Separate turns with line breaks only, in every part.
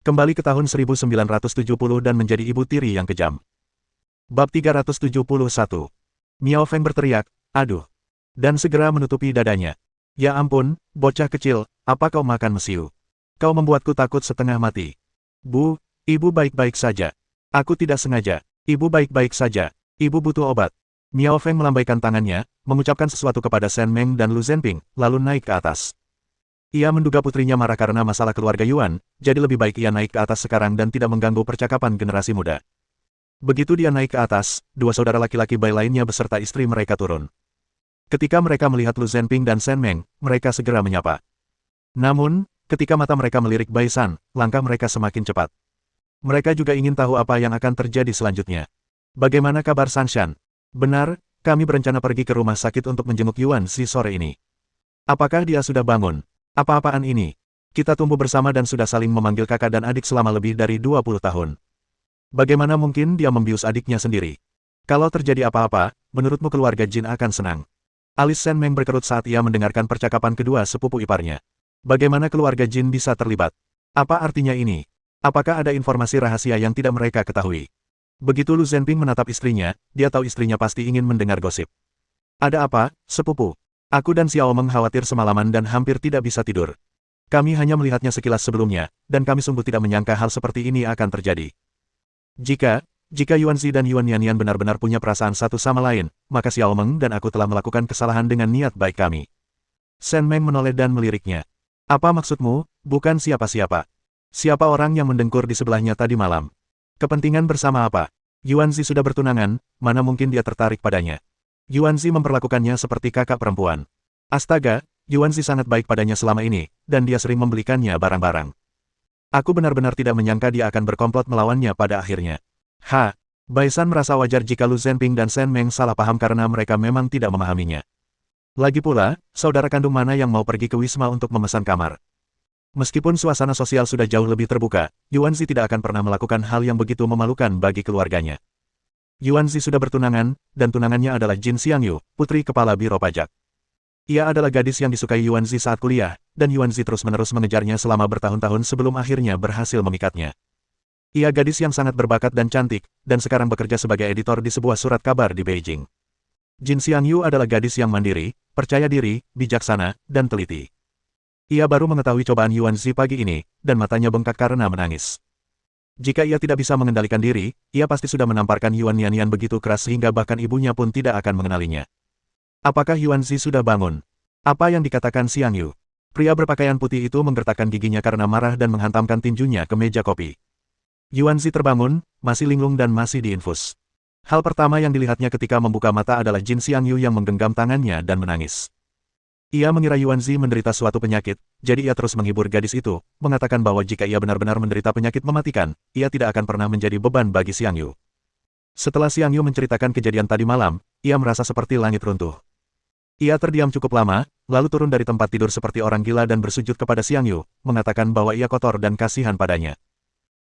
Kembali ke tahun 1970 dan menjadi ibu tiri yang kejam. Bab 371. Miao Feng berteriak, aduh. Dan segera menutupi dadanya. Ya ampun, bocah kecil, apa kau makan mesiu? Kau membuatku takut setengah mati. Bu, ibu baik-baik saja. Aku tidak sengaja. Ibu baik-baik saja. Ibu butuh obat. Miao Feng melambaikan tangannya, mengucapkan sesuatu kepada Shen Meng dan Lu Zhenping, lalu naik ke atas. Ia menduga putrinya marah karena masalah keluarga Yuan, jadi lebih baik ia naik ke atas sekarang dan tidak mengganggu percakapan generasi muda. Begitu dia naik ke atas, dua saudara laki-laki Bai lainnya beserta istri mereka turun. Ketika mereka melihat Lu Zhenping dan Shen Meng, mereka segera menyapa. Namun, ketika mata mereka melirik Bai San, langkah mereka semakin cepat. Mereka juga ingin tahu apa yang akan terjadi selanjutnya. Bagaimana kabar Sanshan? Benar, kami berencana pergi ke rumah sakit untuk menjenguk Yuan si sore ini. Apakah dia sudah bangun? Apa-apaan ini? Kita tumbuh bersama dan sudah saling memanggil kakak dan adik selama lebih dari 20 tahun. Bagaimana mungkin dia membius adiknya sendiri? Kalau terjadi apa-apa, menurutmu keluarga Jin akan senang? Alis Shen Meng berkerut saat ia mendengarkan percakapan kedua sepupu iparnya. Bagaimana keluarga Jin bisa terlibat? Apa artinya ini? Apakah ada informasi rahasia yang tidak mereka ketahui? Begitu Lu Zhenping menatap istrinya, dia tahu istrinya pasti ingin mendengar gosip. Ada apa, sepupu? Aku dan Xiao Meng khawatir semalaman dan hampir tidak bisa tidur. Kami hanya melihatnya sekilas sebelumnya, dan kami sungguh tidak menyangka hal seperti ini akan terjadi. Jika Yuanzi dan Yuan Yanyan benar-benar punya perasaan satu sama lain, maka Xiao Meng dan aku telah melakukan kesalahan dengan niat baik kami. Shen Meng menoleh dan meliriknya. Apa maksudmu? Bukan siapa-siapa. Siapa orang yang mendengkur di sebelahnya tadi malam? Kepentingan bersama apa? Yuanzi sudah bertunangan, mana mungkin dia tertarik padanya? Yuanzi memperlakukannya seperti kakak perempuan. Astaga, Yuanzi sangat baik padanya selama ini, dan dia sering membelikannya barang-barang. Aku benar-benar tidak menyangka dia akan berkomplot melawannya pada akhirnya. Bai San merasa wajar jika Lu Zhenping dan Shen Meng salah paham karena mereka memang tidak memahaminya. Lagi pula, saudara kandung mana yang mau pergi ke Wisma untuk memesan kamar? Meskipun suasana sosial sudah jauh lebih terbuka, Yuanzi tidak akan pernah melakukan hal yang begitu memalukan bagi keluarganya. Yuanzi sudah bertunangan, dan tunangannya adalah Jin Xiangyu, putri kepala biro pajak. Ia adalah gadis yang disukai Yuanzi saat kuliah, dan Yuanzi terus-menerus mengejarnya selama bertahun-tahun sebelum akhirnya berhasil memikatnya. Ia gadis yang sangat berbakat dan cantik, dan sekarang bekerja sebagai editor di sebuah surat kabar di Beijing. Jin Xiangyu adalah gadis yang mandiri, percaya diri, bijaksana, dan teliti. Ia baru mengetahui cobaan Yuanzi pagi ini, dan matanya bengkak karena menangis. Jika ia tidak bisa mengendalikan diri, ia pasti sudah menamparkan Yuan Yanyan begitu keras sehingga bahkan ibunya pun tidak akan mengenalinya. Apakah Yuanzi sudah bangun? Apa yang dikatakan Xiangyu? Pria berpakaian putih itu menggertakkan giginya karena marah dan menghantamkan tinjunya ke meja kopi. Yuanzi terbangun, masih linglung dan masih diinfus. Hal pertama yang dilihatnya ketika membuka mata adalah Jin Xiangyu yang menggenggam tangannya dan menangis. Ia mengira Yuanzi menderita suatu penyakit, jadi ia terus menghibur gadis itu, mengatakan bahwa jika ia benar-benar menderita penyakit mematikan, ia tidak akan pernah menjadi beban bagi Xiangyu. Setelah Xiangyu menceritakan kejadian tadi malam, ia merasa seperti langit runtuh. Ia terdiam cukup lama, lalu turun dari tempat tidur seperti orang gila dan bersujud kepada Xiangyu, mengatakan bahwa ia kotor dan kasihan padanya.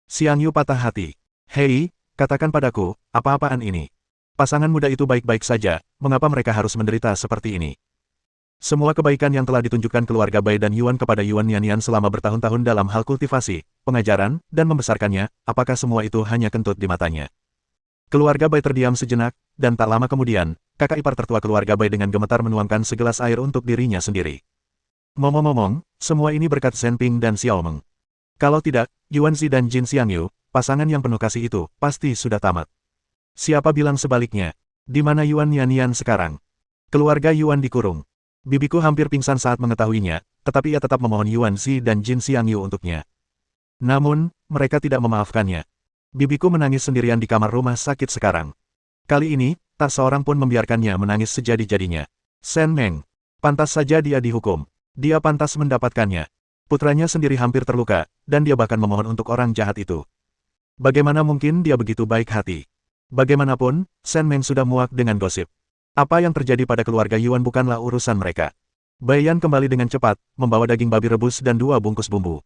Xiangyu patah hati. Hei, katakan padaku, apa-apaan ini? Pasangan muda itu baik-baik saja, mengapa mereka harus menderita seperti ini? Semua kebaikan yang telah ditunjukkan keluarga Bai dan Yuan kepada Yuan Yanyan selama bertahun-tahun dalam hal kultivasi, pengajaran, dan membesarkannya, apakah semua itu hanya kentut di matanya? Keluarga Bai terdiam sejenak, dan tak lama kemudian, kakak ipar tertua keluarga Bai dengan gemetar menuangkan segelas air untuk dirinya sendiri. Ngomong-ngomong, semua ini berkat Shen Ping dan Xiao Meng. Kalau tidak, Yuanzi dan Jin Xiangyu, pasangan yang penuh kasih itu, pasti sudah tamat. Siapa bilang sebaliknya? Di mana Yuan Yanyan sekarang? Keluarga Yuan dikurung. Bibiku hampir pingsan saat mengetahuinya, tetapi ia tetap memohon Yuanzi dan Jin Xiangyu untuknya. Namun, mereka tidak memaafkannya. Bibiku menangis sendirian di kamar rumah sakit sekarang. Kali ini, tak seorang pun membiarkannya menangis sejadi-jadinya. Shen Meng. Pantas saja dia dihukum. Dia pantas mendapatkannya. Putranya sendiri hampir terluka, dan dia bahkan memohon untuk orang jahat itu. Bagaimana mungkin dia begitu baik hati? Bagaimanapun, Shen Meng sudah muak dengan gosip. Apa yang terjadi pada keluarga Yuan bukanlah urusan mereka. Bai Yan kembali dengan cepat, membawa daging babi rebus dan 2 bungkus bumbu.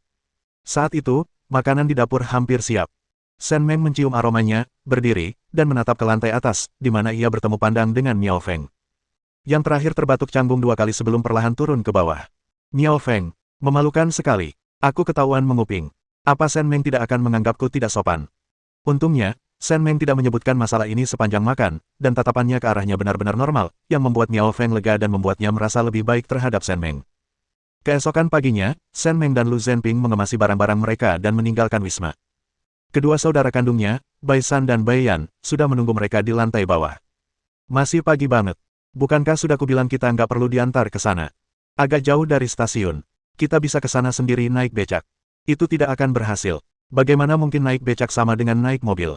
Saat itu, makanan di dapur hampir siap. Shen Meng mencium aromanya, berdiri, dan menatap ke lantai atas, di mana ia bertemu pandang dengan Miao Feng. Yang terakhir terbatuk canggung 2 kali sebelum perlahan turun ke bawah. Miao Feng, memalukan sekali. Aku ketahuan menguping. Apa Shen Meng tidak akan menganggapku tidak sopan? Untungnya, Shen Meng tidak menyebutkan masalah ini sepanjang makan, dan tatapannya ke arahnya benar-benar normal, yang membuat Miao Feng lega dan membuatnya merasa lebih baik terhadap Shen Meng. Keesokan paginya, Shen Meng dan Lu Zhenping mengemasi barang-barang mereka dan meninggalkan wisma. Kedua saudara kandungnya, Bai San dan Bai Yan, sudah menunggu mereka di lantai bawah. Masih pagi banget. Bukankah sudah kubilang kita nggak perlu diantar ke sana? Agak jauh dari stasiun. Kita bisa ke sana sendiri naik becak. Itu tidak akan berhasil. Bagaimana mungkin naik becak sama dengan naik mobil?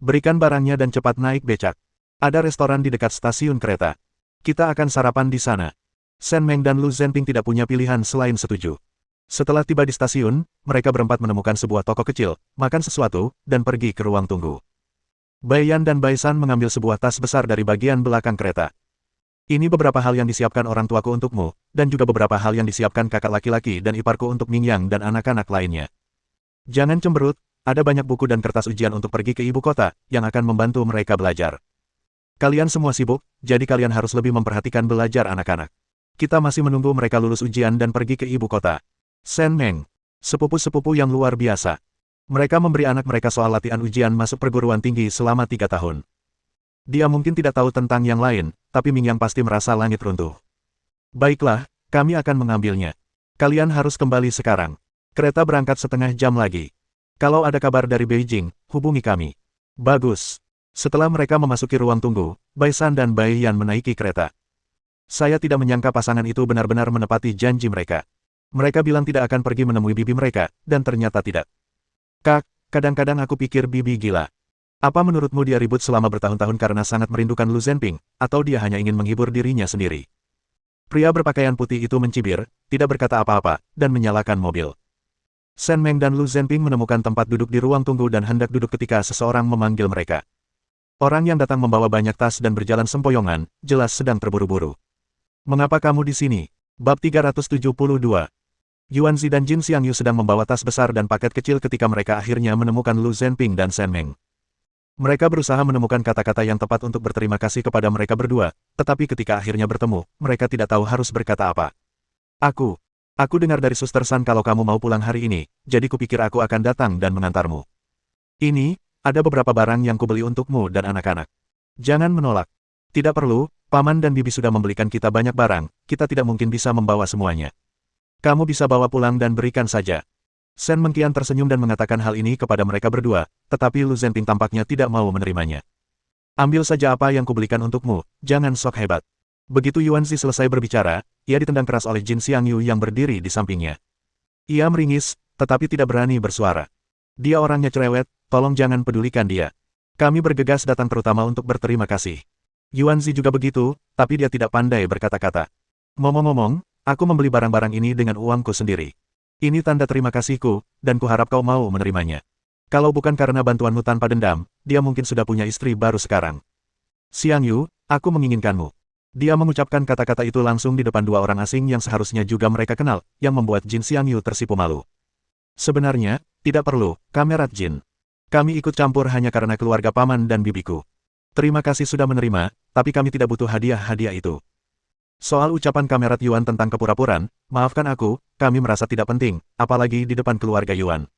Berikan barangnya dan cepat naik becak. Ada restoran di dekat stasiun kereta. Kita akan sarapan di sana. Shen Meng dan Lu Zhenping tidak punya pilihan selain setuju. Setelah tiba di stasiun, mereka berempat menemukan sebuah toko kecil, makan sesuatu, dan pergi ke ruang tunggu. Bai Yan dan Bai San mengambil sebuah tas besar dari bagian belakang kereta. Ini beberapa hal yang disiapkan orang tuaku untukmu, dan juga beberapa hal yang disiapkan kakak laki-laki dan iparku untuk Ming Yang dan anak-anak lainnya. Jangan cemberut, ada banyak buku dan kertas ujian untuk pergi ke ibu kota, yang akan membantu mereka belajar. Kalian semua sibuk, jadi kalian harus lebih memperhatikan belajar anak-anak. Kita masih menunggu mereka lulus ujian dan pergi ke ibu kota. Shen Meng, sepupu-sepupu yang luar biasa. Mereka memberi anak mereka soal latihan ujian masuk perguruan tinggi selama 3 tahun. Dia mungkin tidak tahu tentang yang lain, tapi Ming Yang pasti merasa langit runtuh. Baiklah, kami akan mengambilnya. Kalian harus kembali sekarang. Kereta berangkat setengah jam lagi. Kalau ada kabar dari Beijing, hubungi kami. Bagus. Setelah mereka memasuki ruang tunggu, Bai San dan Bai Yan menaiki kereta. Saya tidak menyangka pasangan itu benar-benar menepati janji mereka. Mereka bilang tidak akan pergi menemui bibi mereka, dan ternyata tidak. Kak, kadang-kadang aku pikir bibi gila. Apa menurutmu dia ribut selama bertahun-tahun karena sangat merindukan Lu Zhenping, atau dia hanya ingin menghibur dirinya sendiri? Pria berpakaian putih itu mencibir, tidak berkata apa-apa, dan menyalakan mobil. Shen Meng dan Lu Zhenping menemukan tempat duduk di ruang tunggu dan hendak duduk ketika seseorang memanggil mereka. Orang yang datang membawa banyak tas dan berjalan sempoyongan, jelas sedang terburu-buru. Mengapa kamu di sini? Bab 372. Yuanzi dan Jin Xiangyu sedang membawa tas besar dan paket kecil ketika mereka akhirnya menemukan Lu Zhenping dan Shen Meng. Mereka berusaha menemukan kata-kata yang tepat untuk berterima kasih kepada mereka berdua, tetapi ketika akhirnya bertemu, mereka tidak tahu harus berkata apa. Aku dengar dari Suster San kalau kamu mau pulang hari ini, jadi kupikir aku akan datang dan mengantarmu. Ini, ada beberapa barang yang kubeli untukmu dan anak-anak. Jangan menolak. Tidak perlu, Paman dan Bibi sudah membelikan kita banyak barang, kita tidak mungkin bisa membawa semuanya. Kamu bisa bawa pulang dan berikan saja. Shen Mengqian tersenyum dan mengatakan hal ini kepada mereka berdua, tetapi Lu Zhenping tampaknya tidak mau menerimanya. Ambil saja apa yang kubelikan untukmu, jangan sok hebat. Begitu Yuanzi selesai berbicara, ia ditendang keras oleh Jin Xiangyu yang berdiri di sampingnya. Ia meringis, tetapi tidak berani bersuara. Dia orangnya cerewet, tolong jangan pedulikan dia. Kami bergegas datang terutama untuk berterima kasih. Yuanzi juga begitu, tapi dia tidak pandai berkata-kata. Ngomong-ngomong, aku membeli barang-barang ini dengan uangku sendiri. Ini tanda terima kasihku, dan kuharap kau mau menerimanya. Kalau bukan karena bantuanmu tanpa dendam, dia mungkin sudah punya istri baru sekarang. Xiangyu, aku menginginkanmu. Dia mengucapkan kata-kata itu langsung di depan dua orang asing yang seharusnya juga mereka kenal, yang membuat Jin Xiangyu tersipu malu. Sebenarnya, tidak perlu, Kamerat Jin. Kami ikut campur hanya karena keluarga paman dan bibiku. Terima kasih sudah menerima, tapi kami tidak butuh hadiah-hadiah itu. Soal ucapan Kamerat Yuan tentang kepura-puraan, maafkan aku, kami merasa tidak penting, apalagi di depan keluarga Yuan.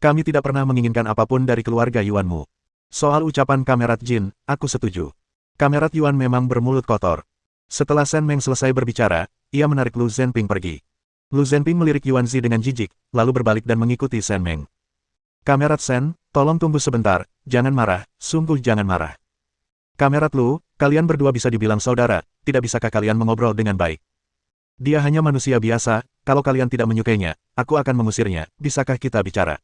Kami tidak pernah menginginkan apapun dari keluarga Yuanmu. Soal ucapan Kamerat Jin, aku setuju. Kamerat Yuan memang bermulut kotor. Setelah Shen Meng selesai berbicara, ia menarik Lu Zhenping pergi. Lu Zhenping melirik Yuanzi dengan jijik, lalu berbalik dan mengikuti Shen Meng. Kamerat Shen, tolong tunggu sebentar, jangan marah, sungguh jangan marah. Kamerat Lu, kalian berdua bisa dibilang saudara, tidak bisakah kalian mengobrol dengan baik? Dia hanya manusia biasa, kalau kalian tidak menyukainya, aku akan mengusirnya, bisakah kita bicara?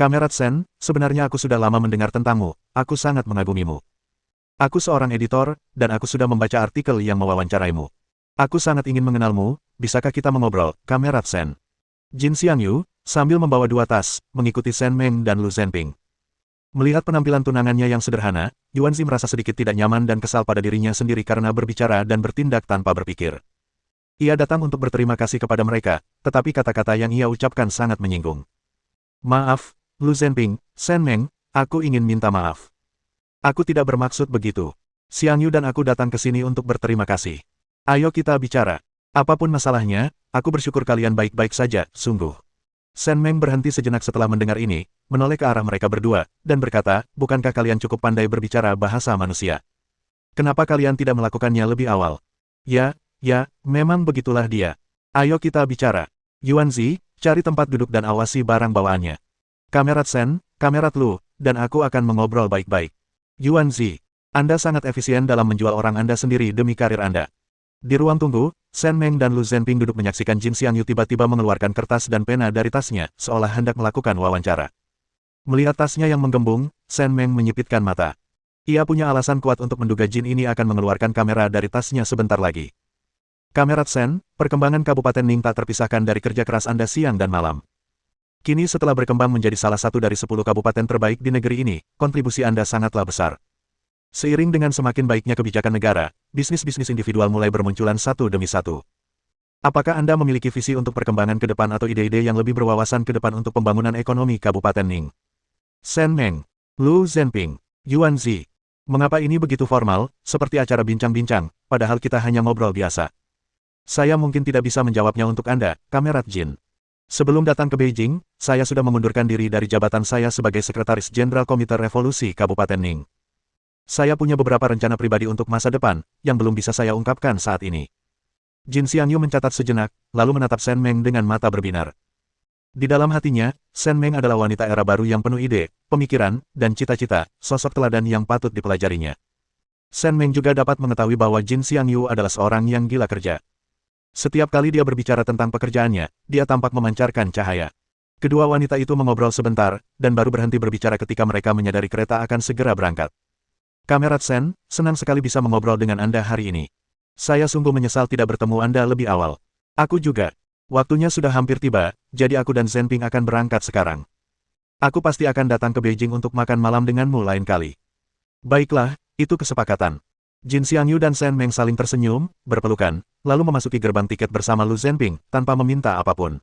Kamerat Shen, sebenarnya aku sudah lama mendengar tentangmu, aku sangat mengagumimu. Aku seorang editor, dan aku sudah membaca artikel yang mewawancaraimu. Aku sangat ingin mengenalmu, bisakah kita mengobrol, Kamerat Shen? Jin Xiangyu, sambil membawa dua tas, mengikuti Shen Meng dan Lu Zhenping. Melihat penampilan tunangannya yang sederhana, Yuanzi merasa sedikit tidak nyaman dan kesal pada dirinya sendiri karena berbicara dan bertindak tanpa berpikir. Ia datang untuk berterima kasih kepada mereka, tetapi kata-kata yang ia ucapkan sangat menyinggung. Maaf, Lu Zhenping, Shen Meng, aku ingin minta maaf. Aku tidak bermaksud begitu. Xiangyu dan aku datang ke sini untuk berterima kasih. Ayo kita bicara. Apapun masalahnya, aku bersyukur kalian baik-baik saja, sungguh. Shen Meng berhenti sejenak setelah mendengar ini, menoleh ke arah mereka berdua, dan berkata, bukankah kalian cukup pandai berbicara bahasa manusia? Kenapa kalian tidak melakukannya lebih awal? Ya, memang begitulah dia. Ayo kita bicara. Yuanzi, cari tempat duduk dan awasi barang bawaannya. Kamerat Shen, Kamerat Lu, dan aku akan mengobrol baik-baik. Yuanzi, Anda sangat efisien dalam menjual orang Anda sendiri demi karir Anda. Di ruang tunggu, Shen Meng dan Lu Zhenping duduk menyaksikan Jin Xiangyu tiba-tiba mengeluarkan kertas dan pena dari tasnya, seolah hendak melakukan wawancara. Melihat tasnya yang menggembung, Shen Meng menyipitkan mata. Ia punya alasan kuat untuk menduga Jin ini akan mengeluarkan kamera dari tasnya sebentar lagi. Kamerat Shen, perkembangan Kabupaten Ning tak terpisahkan dari kerja keras Anda siang dan malam. Kini setelah berkembang menjadi salah satu dari 10 kabupaten terbaik di negeri ini, kontribusi Anda sangatlah besar. Seiring dengan semakin baiknya kebijakan negara, bisnis-bisnis individual mulai bermunculan satu demi satu. Apakah Anda memiliki visi untuk perkembangan ke depan atau ide-ide yang lebih berwawasan ke depan untuk pembangunan ekonomi Kabupaten Ning? Shen Meng, Lu Zhenping, Yuanzi. Mengapa ini begitu formal, seperti acara bincang-bincang, padahal kita hanya ngobrol biasa? Saya mungkin tidak bisa menjawabnya untuk Anda, Kamerat Jin. Sebelum datang ke Beijing, saya sudah mengundurkan diri dari jabatan saya sebagai Sekretaris Jenderal Komite Revolusi Kabupaten Ning. Saya punya beberapa rencana pribadi untuk masa depan, yang belum bisa saya ungkapkan saat ini. Jin Xiangyu mencatat sejenak, lalu menatap Shen Meng dengan mata berbinar. Di dalam hatinya, Shen Meng adalah wanita era baru yang penuh ide, pemikiran, dan cita-cita, sosok teladan yang patut dipelajarinya. Shen Meng juga dapat mengetahui bahwa Jin Xiangyu adalah seorang yang gila kerja. Setiap kali dia berbicara tentang pekerjaannya, dia tampak memancarkan cahaya. Kedua wanita itu mengobrol sebentar, dan baru berhenti berbicara ketika mereka menyadari kereta akan segera berangkat. Kamerat Shen, senang sekali bisa mengobrol dengan Anda hari ini. Saya sungguh menyesal tidak bertemu Anda lebih awal. Aku juga. Waktunya sudah hampir tiba, jadi aku dan Zhenping akan berangkat sekarang. Aku pasti akan datang ke Beijing untuk makan malam denganmu lain kali. Baiklah, itu kesepakatan. Jin Xiangyu dan Shen Meng saling tersenyum, berpelukan, lalu memasuki gerbang tiket bersama Lu Zhenping, tanpa meminta apapun.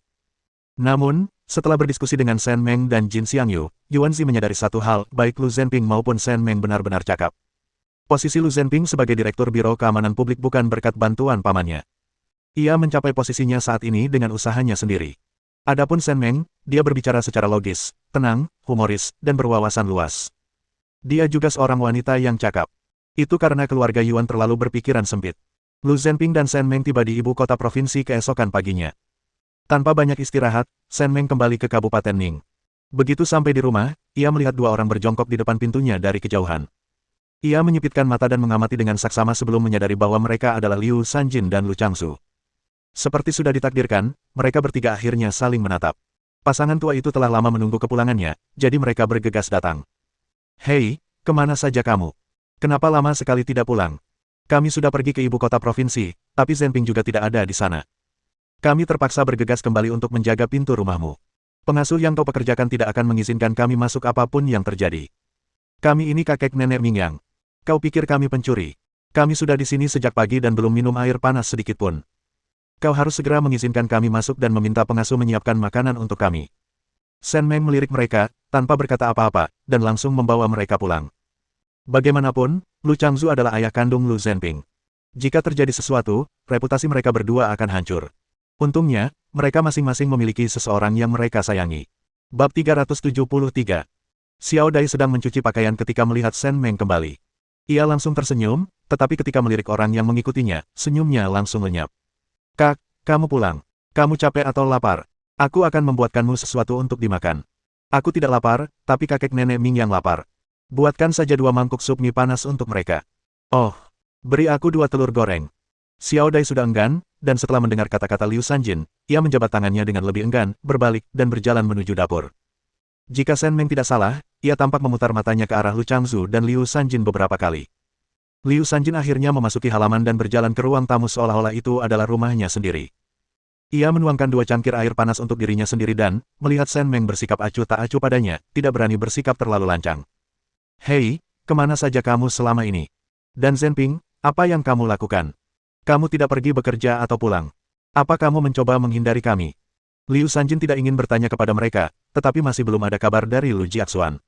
Namun, setelah berdiskusi dengan Shen Meng dan Jin Xiangyu, Yuanzi menyadari satu hal, baik Lu Zhenping maupun Shen Meng benar-benar cakap. Posisi Lu Zhenping sebagai Direktur Biro Keamanan Publik bukan berkat bantuan pamannya. Ia mencapai posisinya saat ini dengan usahanya sendiri. Adapun Shen Meng, dia berbicara secara logis, tenang, humoris, dan berwawasan luas. Dia juga seorang wanita yang cakap. Itu karena keluarga Yuan terlalu berpikiran sempit. Lu Zhenping dan Shen Meng tiba di ibu kota provinsi keesokan paginya. Tanpa banyak istirahat, Shen Meng kembali ke Kabupaten Ning. Begitu sampai di rumah, ia melihat dua orang berjongkok di depan pintunya dari kejauhan. Ia menyipitkan mata dan mengamati dengan saksama sebelum menyadari bahwa mereka adalah Liu Sanjin dan Lu Changsu. Seperti sudah ditakdirkan, mereka bertiga akhirnya saling menatap. Pasangan tua itu telah lama menunggu kepulangannya, jadi mereka bergegas datang. Hei, kemana saja kamu? Kenapa lama sekali tidak pulang? Kami sudah pergi ke ibu kota provinsi, tapi Zhenping juga tidak ada di sana. Kami terpaksa bergegas kembali untuk menjaga pintu rumahmu. Pengasuh yang kau pekerjakan tidak akan mengizinkan kami masuk apapun yang terjadi. Kami ini kakek nenek Mingyang. Kau pikir kami pencuri? Kami sudah di sini sejak pagi dan belum minum air panas sedikitpun. Kau harus segera mengizinkan kami masuk dan meminta pengasuh menyiapkan makanan untuk kami. Shen Meng melirik mereka, tanpa berkata apa-apa, dan langsung membawa mereka pulang. Bagaimanapun, Lu Changzu adalah ayah kandung Lu Zhenping. Jika terjadi sesuatu, reputasi mereka berdua akan hancur. Untungnya, mereka masing-masing memiliki seseorang yang mereka sayangi. Bab 373. Xiao Dai sedang mencuci pakaian ketika melihat Shen Meng kembali. Ia langsung tersenyum, tetapi ketika melirik orang yang mengikutinya, senyumnya langsung lenyap. Kak, kamu pulang. Kamu capek atau lapar? Aku akan membuatkanmu sesuatu untuk dimakan. Aku tidak lapar, tapi kakek nenek Ming yang lapar. Buatkan saja 2 mangkuk sup mie panas untuk mereka. Oh, beri aku 2 telur goreng. Xiao Dai sudah enggan, dan setelah mendengar kata-kata Liu Sanjin, ia menjabat tangannya dengan lebih enggan, berbalik, dan berjalan menuju dapur. Jika Shen Meng tidak salah, ia tampak memutar matanya ke arah Lu Changzu dan Liu Sanjin beberapa kali. Liu Sanjin akhirnya memasuki halaman dan berjalan ke ruang tamu seolah-olah itu adalah rumahnya sendiri. Ia menuangkan 2 cangkir air panas untuk dirinya sendiri dan, melihat Shen Meng bersikap acuh tak acuh padanya, tidak berani bersikap terlalu lancang. Hei, kemana saja kamu selama ini? Dan Zhenping, apa yang kamu lakukan? Kamu tidak pergi bekerja atau pulang? Apa kamu mencoba menghindari kami? Liu Sanjin tidak ingin bertanya kepada mereka, tetapi masih belum ada kabar dari Lu Jiaxuan.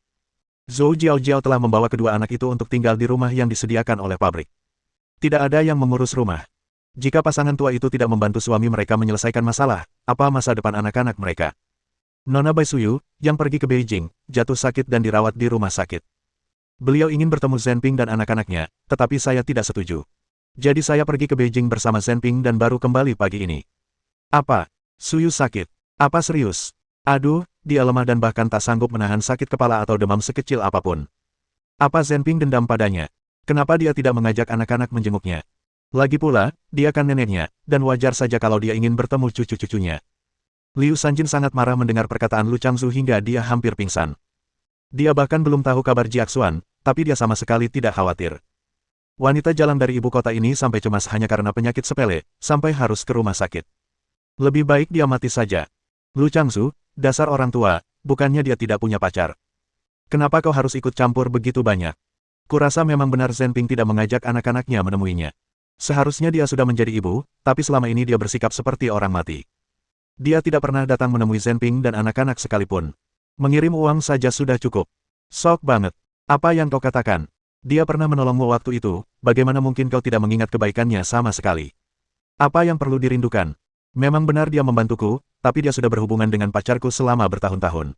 Zhou Jiaojiao telah membawa kedua anak itu untuk tinggal di rumah yang disediakan oleh pabrik. Tidak ada yang mengurus rumah. Jika pasangan tua itu tidak membantu suami mereka menyelesaikan masalah, apa masa depan anak-anak mereka? Nona Baisuyu, yang pergi ke Beijing, jatuh sakit dan dirawat di rumah sakit. Beliau ingin bertemu Zhenping dan anak-anaknya, tetapi saya tidak setuju. Jadi saya pergi ke Beijing bersama Zhenping dan baru kembali pagi ini. Apa? Suyu sakit? Apa serius? Aduh, dia lemah dan bahkan tak sanggup menahan sakit kepala atau demam sekecil apapun. Apa Zhenping dendam padanya? Kenapa dia tidak mengajak anak-anak menjenguknya? Lagi pula, dia kan neneknya, dan wajar saja kalau dia ingin bertemu cucu-cucunya. Liu Sanjin sangat marah mendengar perkataan Lu Changzu hingga dia hampir pingsan. Dia bahkan belum tahu kabar Jiaxuan, tapi dia sama sekali tidak khawatir. Wanita jalan dari ibu kota ini sampai cemas hanya karena penyakit sepele, sampai harus ke rumah sakit. Lebih baik dia mati saja. Lu Changzu, dasar orang tua, bukannya dia tidak punya pacar. Kenapa kau harus ikut campur begitu banyak? Kurasa memang benar Zhenping tidak mengajak anak-anaknya menemuinya. Seharusnya dia sudah menjadi ibu, tapi selama ini dia bersikap seperti orang mati. Dia tidak pernah datang menemui Zhenping dan anak-anak sekalipun. Mengirim uang saja sudah cukup. Sok banget. Apa yang kau katakan? Dia pernah menolongmu waktu itu, bagaimana mungkin kau tidak mengingat kebaikannya sama sekali? Apa yang perlu dirindukan? Memang benar dia membantuku, tapi dia sudah berhubungan dengan pacarku selama bertahun-tahun.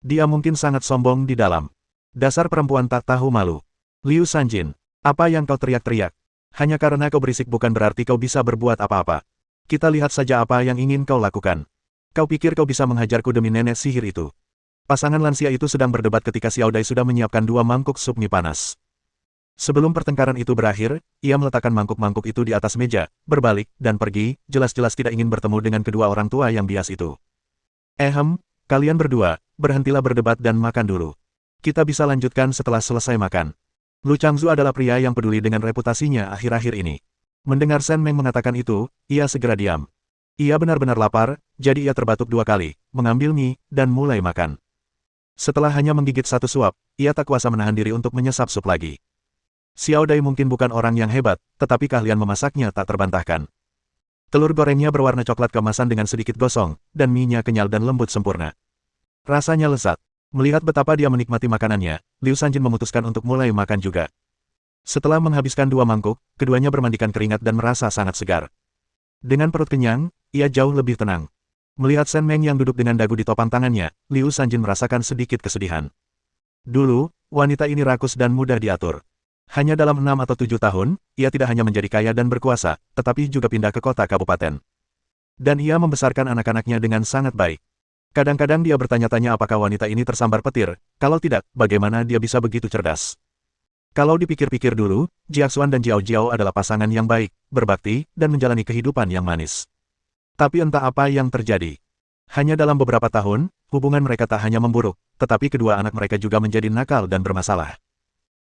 Dia mungkin sangat sombong di dalam. Dasar perempuan tak tahu malu. Liu Sanjin, apa yang kau teriak-teriak? Hanya karena kau berisik bukan berarti kau bisa berbuat apa-apa. Kita lihat saja apa yang ingin kau lakukan. Kau pikir kau bisa menghajarku demi nenek sihir itu? Pasangan lansia itu sedang berdebat ketika Xiao Dai sudah menyiapkan 2 mangkuk sup mie panas. Sebelum pertengkaran itu berakhir, ia meletakkan mangkuk-mangkuk itu di atas meja, berbalik, dan pergi, jelas-jelas tidak ingin bertemu dengan kedua orang tua yang bias itu. Kalian berdua, berhentilah berdebat dan makan dulu. Kita bisa lanjutkan setelah selesai makan. Lu Changzu adalah pria yang peduli dengan reputasinya akhir-akhir ini. Mendengar Shen Meng mengatakan itu, ia segera diam. Ia benar-benar lapar, jadi ia terbatuk 2 kali, mengambil mie, dan mulai makan. Setelah hanya menggigit 1 suap, ia tak kuasa menahan diri untuk menyesap sup lagi. Xiao Dai mungkin bukan orang yang hebat, tetapi keahlian memasaknya tak terbantahkan. Telur gorengnya berwarna coklat kemasan dengan sedikit gosong, dan mie-nya kenyal dan lembut sempurna. Rasanya lezat. Melihat betapa dia menikmati makanannya, Liu Sanjin memutuskan untuk mulai makan juga. Setelah menghabiskan 2 mangkuk, keduanya bermandikan keringat dan merasa sangat segar. Dengan perut kenyang, ia jauh lebih tenang. Melihat Shen Meng yang duduk dengan dagu di topang tangannya, Liu Sanjin merasakan sedikit kesedihan. Dulu, wanita ini rakus dan mudah diatur. Hanya dalam 6 atau 7 tahun, ia tidak hanya menjadi kaya dan berkuasa, tetapi juga pindah ke kota kabupaten. Dan ia membesarkan anak-anaknya dengan sangat baik. Kadang-kadang dia bertanya-tanya apakah wanita ini tersambar petir, kalau tidak, bagaimana dia bisa begitu cerdas. Kalau dipikir-pikir dulu, Jiaxuan dan Jiao Jiao adalah pasangan yang baik, berbakti, dan menjalani kehidupan yang manis. Tapi entah apa yang terjadi. Hanya dalam beberapa tahun, hubungan mereka tak hanya memburuk, tetapi kedua anak mereka juga menjadi nakal dan bermasalah.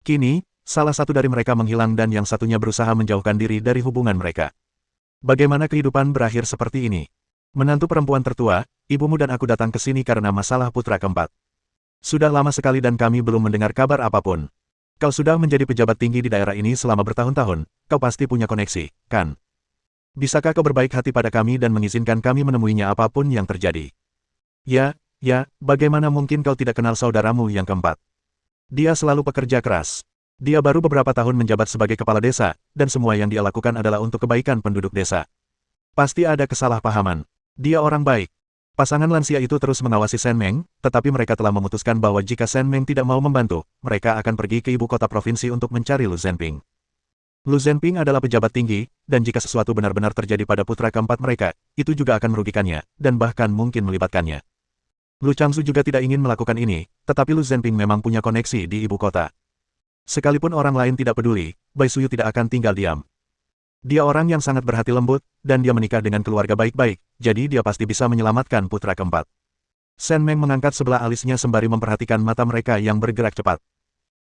Kini, salah satu dari mereka menghilang dan yang satunya berusaha menjauhkan diri dari hubungan mereka. Bagaimana kehidupan berakhir seperti ini? Menantu perempuan tertua, ibumu dan aku datang ke sini karena masalah putra keempat. Sudah lama sekali dan kami belum mendengar kabar apapun. Kau sudah menjadi pejabat tinggi di daerah ini selama bertahun-tahun, kau pasti punya koneksi, kan? Bisakah kau berbaik hati pada kami dan mengizinkan kami menemuinya apapun yang terjadi? Ya, bagaimana mungkin kau tidak kenal saudaramu yang keempat? Dia selalu pekerja keras. Dia baru beberapa tahun menjabat sebagai kepala desa, dan semua yang dia lakukan adalah untuk kebaikan penduduk desa. Pasti ada kesalahpahaman. Dia orang baik. Pasangan lansia itu terus mengawasi Shen Meng, tetapi mereka telah memutuskan bahwa jika Shen Meng tidak mau membantu, mereka akan pergi ke ibu kota provinsi untuk mencari Lu Zhenping. Lu Zhenping adalah pejabat tinggi, dan jika sesuatu benar-benar terjadi pada putra keempat mereka, itu juga akan merugikannya, dan bahkan mungkin melibatkannya. Lu Changzu juga tidak ingin melakukan ini, tetapi Lu Zhenping memang punya koneksi di ibu kota. Sekalipun orang lain tidak peduli, Baisuyu tidak akan tinggal diam. Dia orang yang sangat berhati lembut, dan dia menikah dengan keluarga baik-baik, jadi dia pasti bisa menyelamatkan putra keempat. Shen Meng mengangkat sebelah alisnya sembari memperhatikan mata mereka yang bergerak cepat.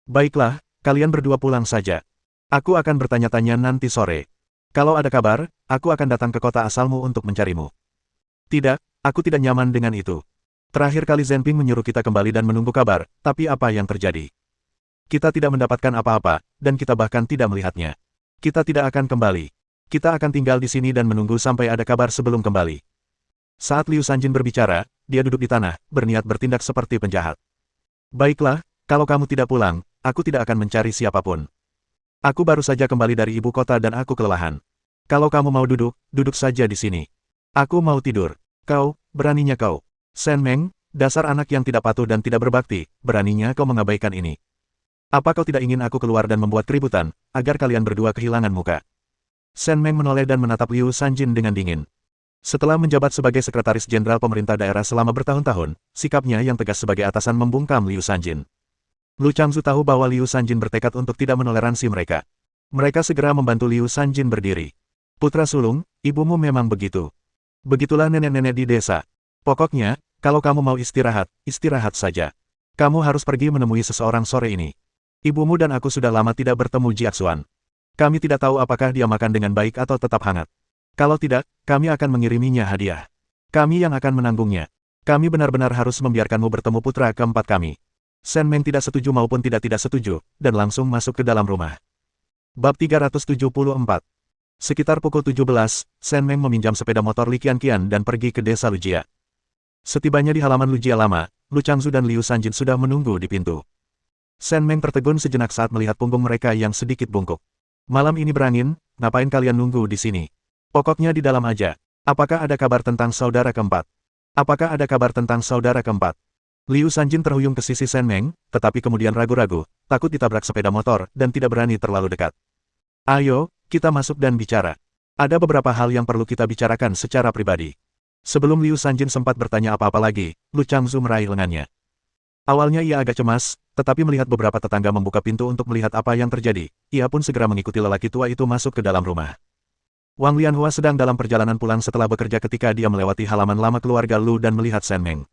Baiklah, kalian berdua pulang saja. Aku akan bertanya-tanya nanti sore. Kalau ada kabar, aku akan datang ke kota asalmu untuk mencarimu. Tidak, aku tidak nyaman dengan itu. Terakhir kali Zhenping menyuruh kita kembali dan menunggu kabar, tapi apa yang terjadi? Kita tidak mendapatkan apa-apa, dan kita bahkan tidak melihatnya. Kita tidak akan kembali. Kita akan tinggal di sini dan menunggu sampai ada kabar sebelum kembali. Saat Liu Sanjin berbicara, dia duduk di tanah, berniat bertindak seperti penjahat. Baiklah, kalau kamu tidak pulang, aku tidak akan mencari siapapun. Aku baru saja kembali dari ibu kota dan aku kelelahan. Kalau kamu mau duduk, duduk saja di sini. Aku mau tidur. Kau, beraninya kau. Shen Meng, dasar anak yang tidak patuh dan tidak berbakti, beraninya kau mengabaikan ini. Apa kau tidak ingin aku keluar dan membuat keributan, agar kalian berdua kehilangan muka? Shen Meng menoleh dan menatap Liu Sanjin dengan dingin. Setelah menjabat sebagai sekretaris jenderal pemerintah daerah selama bertahun-tahun, sikapnya yang tegas sebagai atasan membungkam Liu Sanjin. Lu Changzu tahu bahwa Liu Sanjin bertekad untuk tidak menoleransi mereka. Mereka segera membantu Liu Sanjin berdiri. Putra sulung, ibumu memang begitu. Begitulah nenek-nenek di desa. Pokoknya, kalau kamu mau istirahat, istirahat saja. Kamu harus pergi menemui seseorang sore ini. Ibumu dan aku sudah lama tidak bertemu Jiaxuan. Kami tidak tahu apakah dia makan dengan baik atau tetap hangat. Kalau tidak, kami akan mengiriminya hadiah. Kami yang akan menanggungnya. Kami benar-benar harus membiarkanmu bertemu putra keempat kami. Shen Meng tidak setuju maupun tidak setuju, dan langsung masuk ke dalam rumah. Bab 374. Sekitar pukul 17, Shen Meng meminjam sepeda motor Li Qianqian dan pergi ke desa Lujia. Setibanya di halaman Lujia lama, Lu Changzu dan Liu Sanjin sudah menunggu di pintu. Shen Meng tertegun sejenak saat melihat punggung mereka yang sedikit bungkuk. Malam ini berangin, ngapain kalian nunggu di sini? Pokoknya di dalam aja. Apakah ada kabar tentang saudara keempat? Apakah ada kabar tentang saudara keempat? Liu Sanjin terhuyung ke sisi Shen Meng, tetapi kemudian ragu-ragu, takut ditabrak sepeda motor, dan tidak berani terlalu dekat. Ayo, kita masuk dan bicara. Ada beberapa hal yang perlu kita bicarakan secara pribadi. Sebelum Liu Sanjin sempat bertanya apa-apa lagi, Lu Changzu meraih lengannya. Awalnya ia agak cemas, tetapi melihat beberapa tetangga membuka pintu untuk melihat apa yang terjadi, ia pun segera mengikuti lelaki tua itu masuk ke dalam rumah. Wang Lianhua sedang dalam perjalanan pulang setelah bekerja ketika dia melewati halaman lama keluarga Lu dan melihat Shen Meng.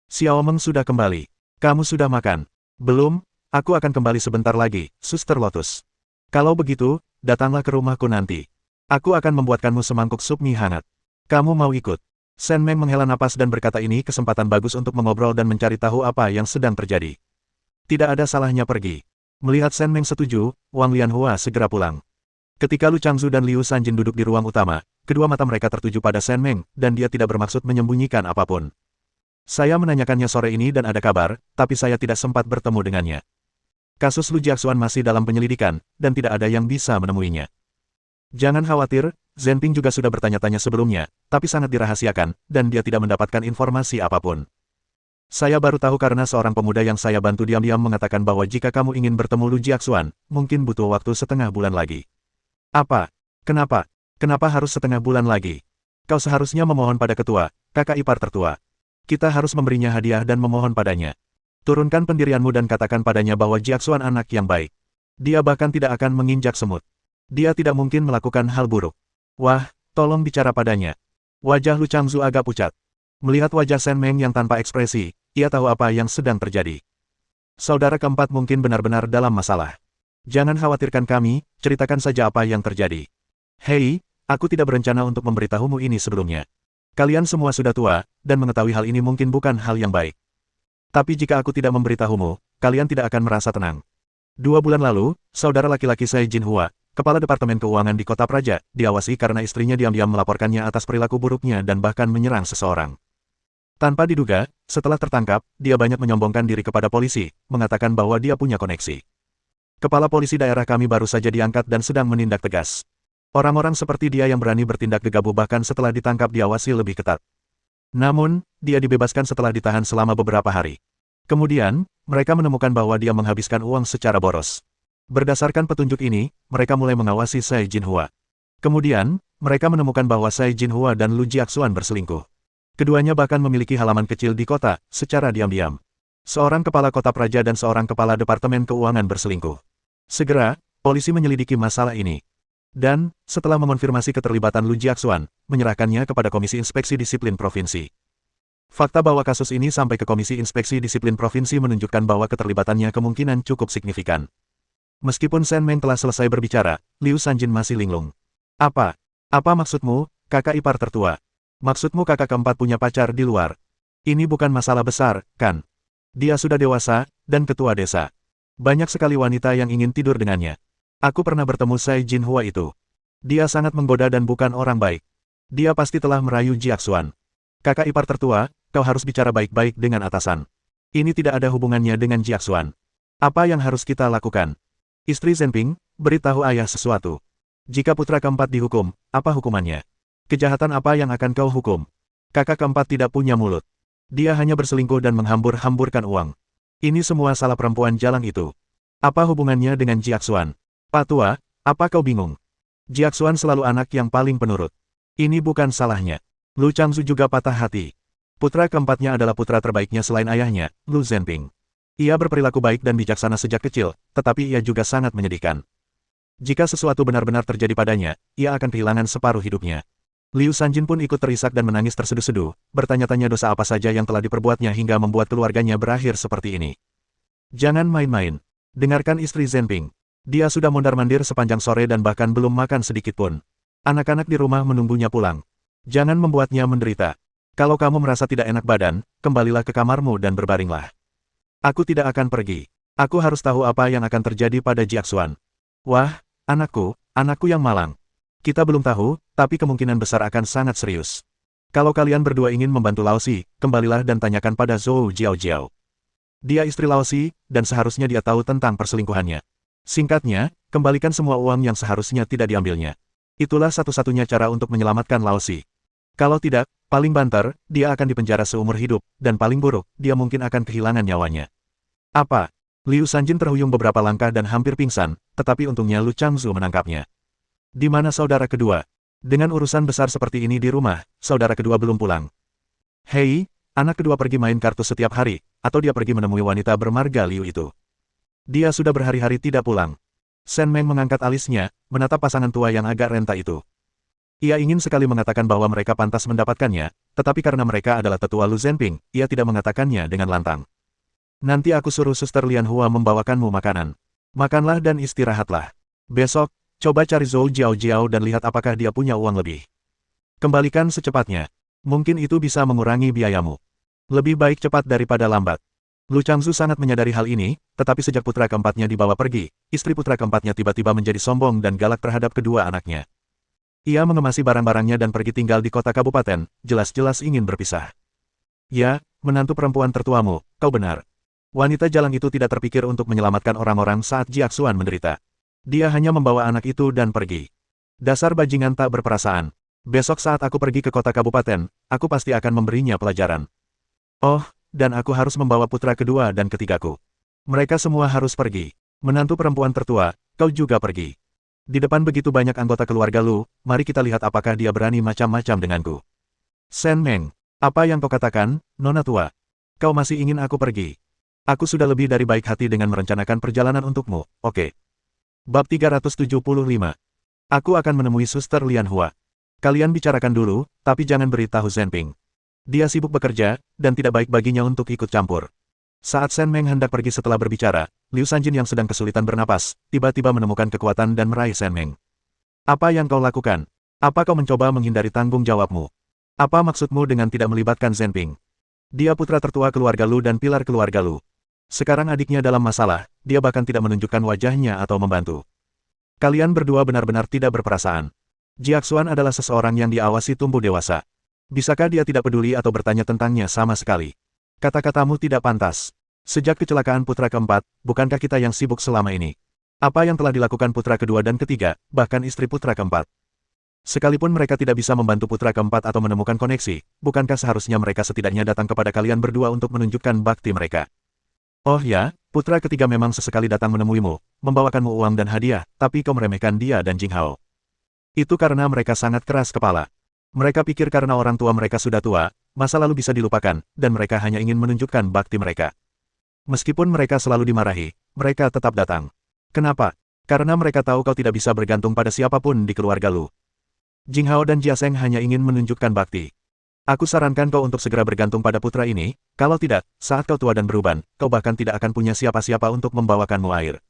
Xiao Meng sudah kembali. Kamu sudah makan? Belum, aku akan kembali sebentar lagi, Suster Lotus. Kalau begitu, datanglah ke rumahku nanti. Aku akan membuatkanmu semangkuk sup mie hangat. Kamu mau ikut? Shen Meng menghela napas dan berkata ini kesempatan bagus untuk mengobrol dan mencari tahu apa yang sedang terjadi. Tidak ada salahnya pergi. Melihat Shen Meng setuju, Wang Lianhua segera pulang. Ketika Lu Changzu dan Liu Sanjin duduk di ruang utama, kedua mata mereka tertuju pada Shen Meng, dan dia tidak bermaksud menyembunyikan apapun. Saya menanyakannya sore ini dan ada kabar, tapi saya tidak sempat bertemu dengannya. Kasus Lu Jiaxuan masih dalam penyelidikan, dan tidak ada yang bisa menemuinya. Jangan khawatir, Zhenping juga sudah bertanya-tanya sebelumnya, tapi sangat dirahasiakan, dan dia tidak mendapatkan informasi apapun. Saya baru tahu karena seorang pemuda yang saya bantu diam-diam mengatakan bahwa jika kamu ingin bertemu Lu Jiaxuan, mungkin butuh waktu setengah bulan lagi. Apa? Kenapa? Kenapa harus setengah bulan lagi? Kau seharusnya memohon pada ketua, kakak ipar tertua. Kita harus memberinya hadiah dan memohon padanya. Turunkan pendirianmu dan katakan padanya bahwa Jiaxuan anak yang baik. Dia bahkan tidak akan menginjak semut. Dia tidak mungkin melakukan hal buruk. Wah, tolong bicara padanya. Wajah Lu Changzu agak pucat. Melihat wajah Shen Meng yang tanpa ekspresi, ia tahu apa yang sedang terjadi. Saudara keempat mungkin benar-benar dalam masalah. Jangan khawatirkan kami, ceritakan saja apa yang terjadi. Hei, aku tidak berencana untuk memberitahumu ini sebelumnya. Kalian semua sudah tua, dan mengetahui hal ini mungkin bukan hal yang baik. Tapi jika aku tidak memberitahumu, kalian tidak akan merasa tenang. 2 bulan lalu, saudara laki-laki saya Jinhua, Kepala Departemen Keuangan di Kota Praja, diawasi karena istrinya diam-diam melaporkannya atas perilaku buruknya dan bahkan menyerang seseorang. Tanpa diduga, setelah tertangkap, dia banyak menyombongkan diri kepada polisi, mengatakan bahwa dia punya koneksi. Kepala polisi daerah kami baru saja diangkat dan sedang menindak tegas. Orang-orang seperti dia yang berani bertindak gegabah bahkan setelah ditangkap diawasi lebih ketat. Namun, dia dibebaskan setelah ditahan selama beberapa hari. Kemudian, mereka menemukan bahwa dia menghabiskan uang secara boros. Berdasarkan petunjuk ini, mereka mulai mengawasi Sai Jinhua. Kemudian, mereka menemukan bahwa Sai Jinhua dan Lu Jiaxuan berselingkuh. Keduanya bahkan memiliki halaman kecil di kota, secara diam-diam. Seorang kepala kota praja dan seorang kepala departemen keuangan berselingkuh. Segera, polisi menyelidiki masalah ini. Dan, setelah mengonfirmasi keterlibatan Lu Jiaxuan, menyerahkannya kepada Komisi Inspeksi Disiplin Provinsi. Fakta bahwa kasus ini sampai ke Komisi Inspeksi Disiplin Provinsi menunjukkan bahwa keterlibatannya kemungkinan cukup signifikan. Meskipun Shen Meng telah selesai berbicara, Liu Sanjin masih linglung. Apa? Apa maksudmu, kakak ipar tertua? Maksudmu kakak keempat punya pacar di luar? Ini bukan masalah besar, kan? Dia sudah dewasa, dan ketua desa. Banyak sekali wanita yang ingin tidur dengannya. Aku pernah bertemu Sai Jinhua itu. Dia sangat menggoda dan bukan orang baik. Dia pasti telah merayu Jiaxuan. Kakak ipar tertua, kau harus bicara baik-baik dengan atasan. Ini tidak ada hubungannya dengan Jiaxuan. Apa yang harus kita lakukan? Istri Zhenping, beritahu ayah sesuatu. Jika putra keempat dihukum, apa hukumannya? Kejahatan apa yang akan kau hukum? Kakak keempat tidak punya mulut. Dia hanya berselingkuh dan menghambur-hamburkan uang. Ini semua salah perempuan jalang itu. Apa hubungannya dengan Jiaxuan? Pak Tua, apa kau bingung? Jiaxuan selalu anak yang paling penurut. Ini bukan salahnya. Lu Changzu juga patah hati. Putra keempatnya adalah putra terbaiknya selain ayahnya, Lu Zhenping. Ia berperilaku baik dan bijaksana sejak kecil, tetapi ia juga sangat menyedihkan. Jika sesuatu benar-benar terjadi padanya, ia akan kehilangan separuh hidupnya. Liu Sanjin pun ikut terisak dan menangis terseduh-seduh, bertanya-tanya dosa apa saja yang telah diperbuatnya hingga membuat keluarganya berakhir seperti ini. Jangan main-main. Dengarkan istri Zhenping. Dia sudah mondar-mandir sepanjang sore dan bahkan belum makan sedikit pun. Anak-anak di rumah menunggunya pulang. Jangan membuatnya menderita. Kalau kamu merasa tidak enak badan, kembalilah ke kamarmu dan berbaringlah. Aku tidak akan pergi. Aku harus tahu apa yang akan terjadi pada Jiaxuan. Wah, anakku yang malang. Kita belum tahu, tapi kemungkinan besar akan sangat serius. Kalau kalian berdua ingin membantu Laosi, kembalilah dan tanyakan pada Zhou Jiaojiao. Dia istri Laosi, dan seharusnya dia tahu tentang perselingkuhannya. Singkatnya, kembalikan semua uang yang seharusnya tidak diambilnya. Itulah satu-satunya cara untuk menyelamatkan Laosi. Kalau tidak, paling banter, dia akan dipenjara seumur hidup, dan paling buruk, dia mungkin akan kehilangan nyawanya. Apa? Liu Sanjin terhuyung beberapa langkah dan hampir pingsan, tetapi untungnya Lu Changzu menangkapnya. Di mana saudara kedua? Dengan urusan besar seperti ini di rumah, saudara kedua belum pulang. Hei, anak kedua pergi main kartu setiap hari, atau dia pergi menemui wanita bermarga Liu itu. Dia sudah berhari-hari tidak pulang. Shen Meng mengangkat alisnya, menatap pasangan tua yang agak renta itu. Ia ingin sekali mengatakan bahwa mereka pantas mendapatkannya, tetapi karena mereka adalah tetua Lu Zhenping, ia tidak mengatakannya dengan lantang. Nanti aku suruh Suster Lian Hua membawakanmu makanan. Makanlah dan istirahatlah. Besok, coba cari Zhou Jiaojiao dan lihat apakah dia punya uang lebih. Kembalikan secepatnya. Mungkin itu bisa mengurangi biayamu. Lebih baik cepat daripada lambat. Lu Changzu sangat menyadari hal ini, tetapi sejak putra keempatnya dibawa pergi, istri putra keempatnya tiba-tiba menjadi sombong dan galak terhadap kedua anaknya. Ia mengemasi barang-barangnya dan pergi tinggal di kota kabupaten, jelas-jelas ingin berpisah. Ya, menantu perempuan tertuamu, kau benar. Wanita jalang itu tidak terpikir untuk menyelamatkan orang-orang saat Jiaxuan menderita. Dia hanya membawa anak itu dan pergi. Dasar bajingan tak berperasaan. Besok saat aku pergi ke kota kabupaten, aku pasti akan memberinya pelajaran. Oh, dan aku harus membawa putra kedua dan ketigaku. Mereka semua harus pergi. Menantu perempuan tertua, kau juga pergi. Di depan begitu banyak anggota keluarga Lu, mari kita lihat apakah dia berani macam-macam denganku. Shen Meng, apa yang kau katakan, Nona tua? Kau masih ingin aku pergi? Aku sudah lebih dari baik hati dengan merencanakan perjalanan untukmu, oke. Bab 375. Aku akan menemui Suster Lian Hua. Kalian bicarakan dulu, tapi jangan beritahu Zhenping. Dia sibuk bekerja, dan tidak baik baginya untuk ikut campur. Saat Shen Meng hendak pergi setelah berbicara, Liu Sanjin yang sedang kesulitan bernapas, tiba-tiba menemukan kekuatan dan meraih Shen Meng. Apa yang kau lakukan? Apa kau mencoba menghindari tanggung jawabmu? Apa maksudmu dengan tidak melibatkan Zhenping? Dia putra tertua keluarga Lu dan pilar keluarga Lu. Sekarang adiknya dalam masalah, dia bahkan tidak menunjukkan wajahnya atau membantu. Kalian berdua benar-benar tidak berperasaan. Jiaxuan adalah seseorang yang diawasi tumbuh dewasa. Bisakah dia tidak peduli atau bertanya tentangnya sama sekali? Kata-katamu tidak pantas. Sejak kecelakaan putra keempat, bukankah kita yang sibuk selama ini? Apa yang telah dilakukan putra kedua dan ketiga, bahkan istri putra keempat? Sekalipun mereka tidak bisa membantu putra keempat atau menemukan koneksi, bukankah seharusnya mereka setidaknya datang kepada kalian berdua untuk menunjukkan bakti mereka? Oh ya, putra ketiga memang sesekali datang menemuimu, membawakanmu uang dan hadiah, tapi kau meremehkan dia dan Jinghao. Itu karena mereka sangat keras kepala. Mereka pikir karena orang tua mereka sudah tua, masa lalu bisa dilupakan, dan mereka hanya ingin menunjukkan bakti mereka. Meskipun mereka selalu dimarahi, mereka tetap datang. Kenapa? Karena mereka tahu kau tidak bisa bergantung pada siapapun di keluarga Lu. Jinghao dan Jiaseng hanya ingin menunjukkan bakti. Aku sarankan kau untuk segera bergantung pada putra ini, kalau tidak, saat kau tua dan beruban, kau bahkan tidak akan punya siapa-siapa untuk membawakanmu air.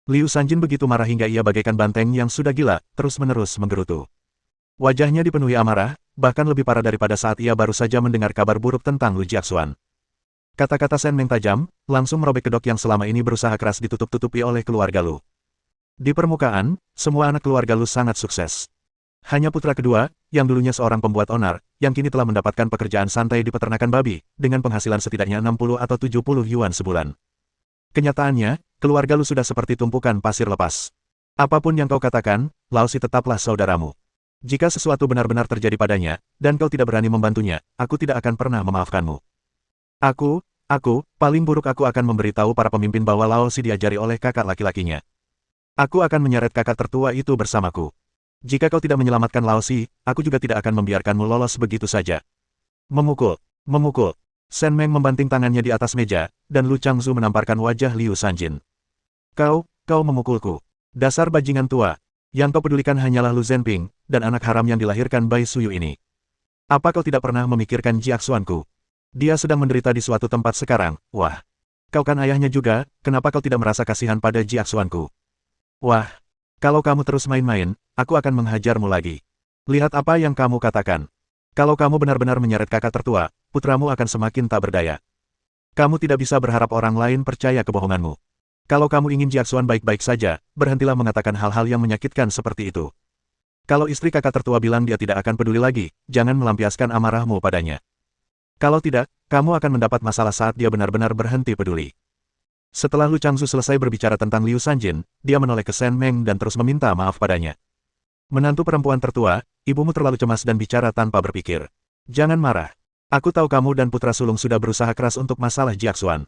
Liu Sanjin begitu marah hingga ia bagaikan banteng yang sudah gila, terus-menerus menggerutu. Wajahnya dipenuhi amarah, bahkan lebih parah daripada saat ia baru saja mendengar kabar buruk tentang Lu Jiaxuan. Kata-kata Shen Meng tajam, langsung merobek kedok yang selama ini berusaha keras ditutup-tutupi oleh keluarga Lu. Di permukaan, semua anak keluarga Lu sangat sukses. Hanya putra kedua, yang dulunya seorang pembuat onar, yang kini telah mendapatkan pekerjaan santai di peternakan babi, dengan penghasilan setidaknya 60 atau 70 yuan sebulan. Kenyataannya, keluarga Lu sudah seperti tumpukan pasir lepas. Apapun yang kau katakan, Laosi tetaplah saudaramu. Jika sesuatu benar-benar terjadi padanya, dan kau tidak berani membantunya, aku tidak akan pernah memaafkanmu. Paling buruk aku akan memberitahu para pemimpin bahwa Laozi diajari oleh kakak laki-lakinya. Aku akan menyeret kakak tertua itu bersamaku. Jika kau tidak menyelamatkan Laozi, aku juga tidak akan membiarkanmu lolos begitu saja. Memukul. Shen Meng membanting tangannya di atas meja, dan Lu Changzu menamparkan wajah Liu Sanjin. Kau memukulku. Dasar bajingan tua. Yang kau pedulikan hanyalah Lu Zhenping, dan anak haram yang dilahirkan Bai Suyu ini. Apa kau tidak pernah memikirkan Jiaxuanku? Dia sedang menderita di suatu tempat sekarang, wah. Kau kan ayahnya juga, kenapa kau tidak merasa kasihan pada Jiaxuanku? Wah, kalau kamu terus main-main, aku akan menghajarmu lagi. Lihat apa yang kamu katakan. Kalau kamu benar-benar menyeret kakak tertua, putramu akan semakin tak berdaya. Kamu tidak bisa berharap orang lain percaya kebohonganmu. Kalau kamu ingin Jiaxuan baik-baik saja, berhentilah mengatakan hal-hal yang menyakitkan seperti itu. Kalau istri kakak tertua bilang dia tidak akan peduli lagi, jangan melampiaskan amarahmu padanya. Kalau tidak, kamu akan mendapat masalah saat dia benar-benar berhenti peduli. Setelah Lu Changzu selesai berbicara tentang Liu Sanjin, dia menoleh ke Shen Meng dan terus meminta maaf padanya. Menantu perempuan tertua, ibumu terlalu cemas dan bicara tanpa berpikir. Jangan marah. Aku tahu kamu dan putra sulung sudah berusaha keras untuk masalah Jiaxuan.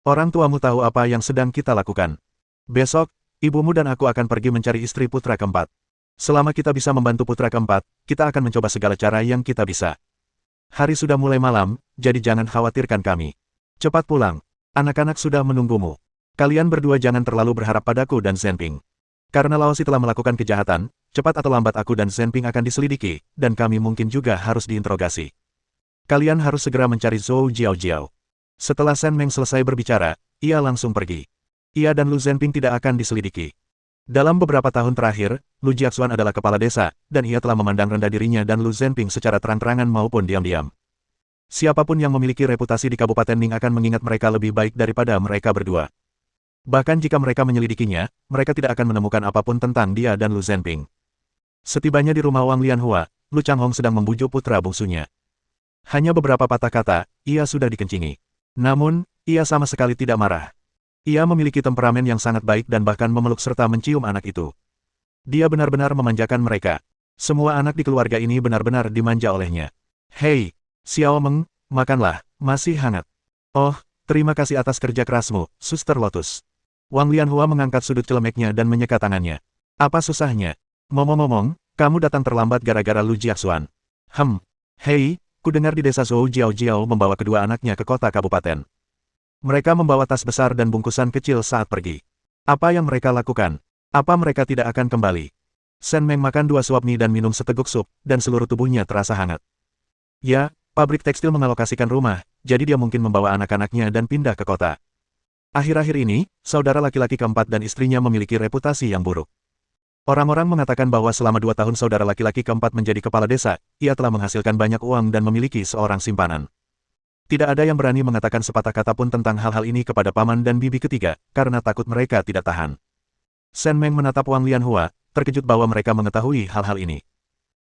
Orang tuamu tahu apa yang sedang kita lakukan. Besok, ibumu dan aku akan pergi mencari istri putra keempat. Selama kita bisa membantu putra keempat, kita akan mencoba segala cara yang kita bisa. Hari sudah mulai malam, jadi jangan khawatirkan kami. Cepat pulang. Anak-anak sudah menunggumu. Kalian berdua jangan terlalu berharap padaku dan Zhenping. Karena Laozi telah melakukan kejahatan, cepat atau lambat aku dan Zhenping akan diselidiki, dan kami mungkin juga harus diinterogasi. Kalian harus segera mencari Zhou Jiaojiao. Setelah Shen Meng selesai berbicara, ia langsung pergi. Ia dan Lu Zhenping tidak akan diselidiki. Dalam beberapa tahun terakhir, Lu Jiaxuan adalah kepala desa, dan ia telah memandang rendah dirinya dan Lu Zhenping secara terang-terangan maupun diam-diam. Siapapun yang memiliki reputasi di Kabupaten Ning akan mengingat mereka lebih baik daripada mereka berdua. Bahkan jika mereka menyelidikinya, mereka tidak akan menemukan apapun tentang dia dan Lu Zhenping. Setibanya di rumah Wang Lianhua, Lu Changhong sedang membujuk putra bungsunya. Hanya beberapa patah kata, ia sudah dikencingi. Namun, ia sama sekali tidak marah. Ia memiliki temperamen yang sangat baik dan bahkan memeluk serta mencium anak itu. Dia benar-benar memanjakan mereka. Semua anak di keluarga ini benar-benar dimanja olehnya. Hei, Xiao Meng, makanlah, masih hangat. Oh, terima kasih atas kerja kerasmu, Suster Lotus. Wang Lianhua mengangkat sudut celemeknya dan menyeka tangannya. Apa susahnya? Ngomong-ngomong, kamu datang terlambat gara-gara Lu Jiaxuan. Hei, kudengar di desa Zhou Jiaojiao membawa kedua anaknya ke kota kabupaten. Mereka membawa tas besar dan bungkusan kecil saat pergi. Apa yang mereka lakukan? Apa mereka tidak akan kembali? Shen Meng makan 2 suap mie dan minum seteguk sup, dan seluruh tubuhnya terasa hangat. Ya, pabrik tekstil mengalokasikan rumah, jadi dia mungkin membawa anak-anaknya dan pindah ke kota. Akhir-akhir ini, saudara laki-laki keempat dan istrinya memiliki reputasi yang buruk. Orang-orang mengatakan bahwa selama 2 tahun saudara laki-laki keempat menjadi kepala desa, ia telah menghasilkan banyak uang dan memiliki seorang simpanan. Tidak ada yang berani mengatakan sepatah kata pun tentang hal-hal ini kepada paman dan bibi ketiga, karena takut mereka tidak tahan. Shen Meng menatap Wang Lianhua, terkejut bahwa mereka mengetahui hal-hal ini.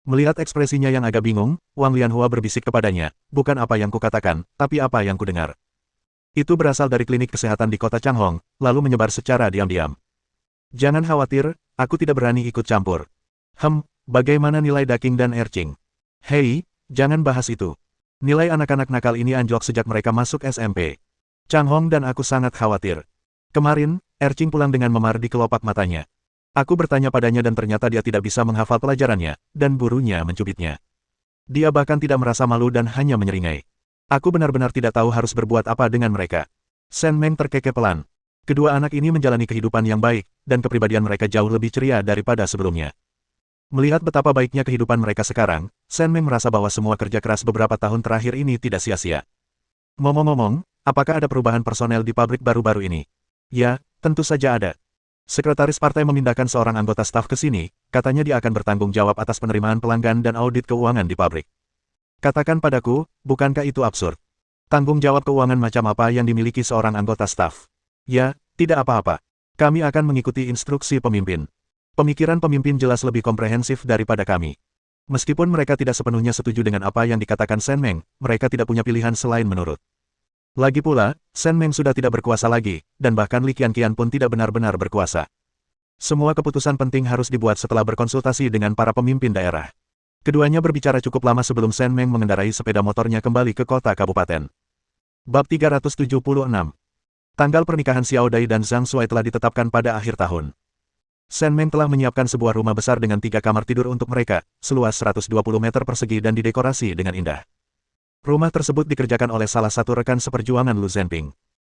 Melihat ekspresinya yang agak bingung, Wang Lianhua berbisik kepadanya, bukan apa yang kukatakan, tapi apa yang kudengar. Itu berasal dari klinik kesehatan di kota Changhong, lalu menyebar secara diam-diam. Jangan khawatir, aku tidak berani ikut campur. Bagaimana nilai Daking dan Ercing? Hei, jangan bahas itu. Nilai anak-anak nakal ini anjlok sejak mereka masuk SMP. Changhong dan aku sangat khawatir. Kemarin, Ercing pulang dengan memar di kelopak matanya. Aku bertanya padanya dan ternyata dia tidak bisa menghafal pelajarannya, dan gurunya mencubitnya. Dia bahkan tidak merasa malu dan hanya menyeringai. Aku benar-benar tidak tahu harus berbuat apa dengan mereka. Shen Meng terkekeh pelan. Kedua anak ini menjalani kehidupan yang baik, dan kepribadian mereka jauh lebih ceria daripada sebelumnya. Melihat betapa baiknya kehidupan mereka sekarang, Shen Meng merasa bahwa semua kerja keras beberapa tahun terakhir ini tidak sia-sia. Ngomong-ngomong, apakah ada perubahan personel di pabrik baru-baru ini? Ya, tentu saja ada. Sekretaris partai memindahkan seorang anggota staf ke sini, katanya dia akan bertanggung jawab atas penerimaan pelanggan dan audit keuangan di pabrik. Katakan padaku, bukankah itu absurd? Tanggung jawab keuangan macam apa yang dimiliki seorang anggota staf? Ya, tidak apa-apa. Kami akan mengikuti instruksi pemimpin. Pemikiran pemimpin jelas lebih komprehensif daripada kami. Meskipun mereka tidak sepenuhnya setuju dengan apa yang dikatakan Shen Meng, mereka tidak punya pilihan selain menurut. Lagi pula, Shen Meng sudah tidak berkuasa lagi, dan bahkan Li Qianqian pun tidak benar-benar berkuasa. Semua keputusan penting harus dibuat setelah berkonsultasi dengan para pemimpin daerah. Keduanya berbicara cukup lama sebelum Shen Meng mengendarai sepeda motornya kembali ke kota kabupaten. Bab 376. Tanggal pernikahan Xiao Dai dan Zhang Shuai telah ditetapkan pada akhir tahun. Shen Meng telah menyiapkan sebuah rumah besar dengan 3 kamar tidur untuk mereka, seluas 120 meter persegi dan didekorasi dengan indah. Rumah tersebut dikerjakan oleh salah satu rekan seperjuangan Lu Zhenping.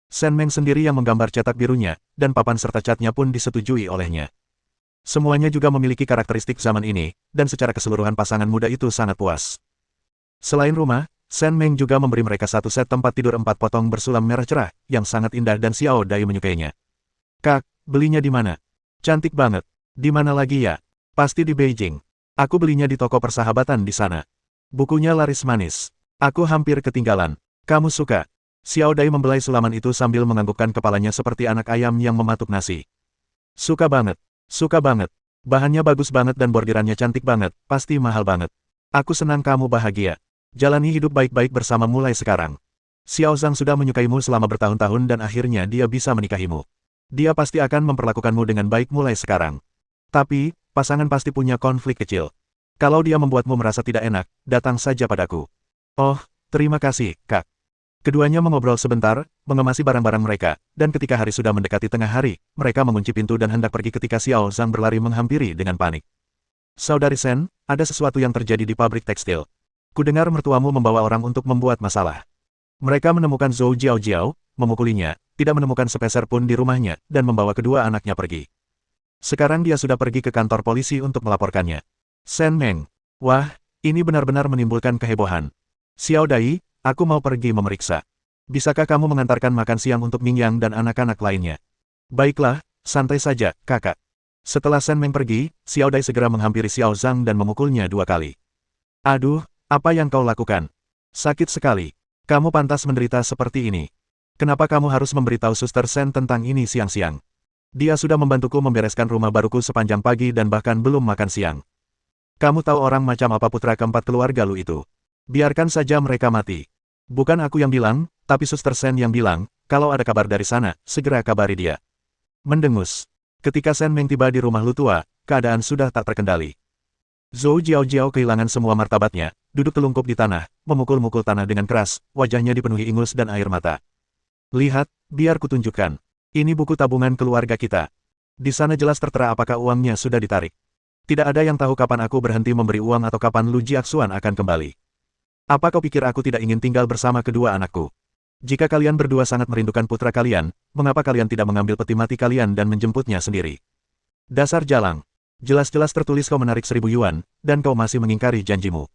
Shen Meng sendiri yang menggambar cetak birunya, dan papan serta catnya pun disetujui olehnya. Semuanya juga memiliki karakteristik zaman ini, dan secara keseluruhan pasangan muda itu sangat puas. Selain rumah, Shen Meng juga memberi mereka satu set tempat tidur 4 potong bersulam merah cerah, yang sangat indah dan Xiao Dai menyukainya. Kak, belinya di mana? Cantik banget. Di mana lagi ya? Pasti di Beijing. Aku belinya di toko persahabatan di sana. Bukunya laris manis. Aku hampir ketinggalan. Kamu suka? Xiao Dai membelai sulaman itu sambil menganggukkan kepalanya seperti anak ayam yang mematuk nasi. Suka banget. Suka banget. Bahannya bagus banget dan bordirannya cantik banget, pasti mahal banget. Aku senang kamu bahagia. Jalani hidup baik-baik bersama mulai sekarang. Xiao Zhang sudah menyukaimu selama bertahun-tahun dan akhirnya dia bisa menikahimu. Dia pasti akan memperlakukanmu dengan baik mulai sekarang. Tapi, pasangan pasti punya konflik kecil. Kalau dia membuatmu merasa tidak enak, datang saja padaku. Oh, terima kasih, Kak. Keduanya mengobrol sebentar, mengemasi barang-barang mereka, dan ketika hari sudah mendekati tengah hari, mereka mengunci pintu dan hendak pergi ketika Xiao Zhang berlari menghampiri dengan panik. Saudari Shen, ada sesuatu yang terjadi di pabrik tekstil. Kudengar mertuamu membawa orang untuk membuat masalah. Mereka menemukan Zhou Jiao, memukulinya, tidak menemukan sepeser pun di rumahnya, dan membawa kedua anaknya pergi. Sekarang dia sudah pergi ke kantor polisi untuk melaporkannya. Shen Meng. Wah, ini benar-benar menimbulkan kehebohan. Xiao Dai, aku mau pergi memeriksa. Bisakah kamu mengantarkan makan siang untuk Ming Yang dan anak-anak lainnya? Baiklah, santai saja, kakak. Setelah Shen Meng pergi, Xiao Dai segera menghampiri Xiao Zhang dan memukulnya 2 kali. Aduh, apa yang kau lakukan? Sakit sekali. Kamu pantas menderita seperti ini. Kenapa kamu harus memberitahu Suster Shen tentang ini siang-siang? Dia sudah membantuku membereskan rumah baruku sepanjang pagi dan bahkan belum makan siang. Kamu tahu orang macam apa putra keempat keluarga Lu itu? Biarkan saja mereka mati. Bukan aku yang bilang, tapi Suster Shen yang bilang, kalau ada kabar dari sana, segera kabari dia. Mendengus. Ketika Shen Meng tiba di rumah Lu tua, keadaan sudah tak terkendali. Zhou Jiao kehilangan semua martabatnya, duduk telungkup di tanah, memukul-mukul tanah dengan keras, wajahnya dipenuhi ingus dan air mata. Lihat, biar kutunjukkan. Ini buku tabungan keluarga kita. Di sana jelas tertera apakah uangnya sudah ditarik. Tidak ada yang tahu kapan aku berhenti memberi uang atau kapan Lu Jiaxuan akan kembali. Apa kau pikir aku tidak ingin tinggal bersama kedua anakku? Jika kalian berdua sangat merindukan putra kalian, mengapa kalian tidak mengambil peti mati kalian dan menjemputnya sendiri? Dasar jalang. Jelas-jelas tertulis kau menarik 1000 yuan, dan kau masih mengingkari janjimu.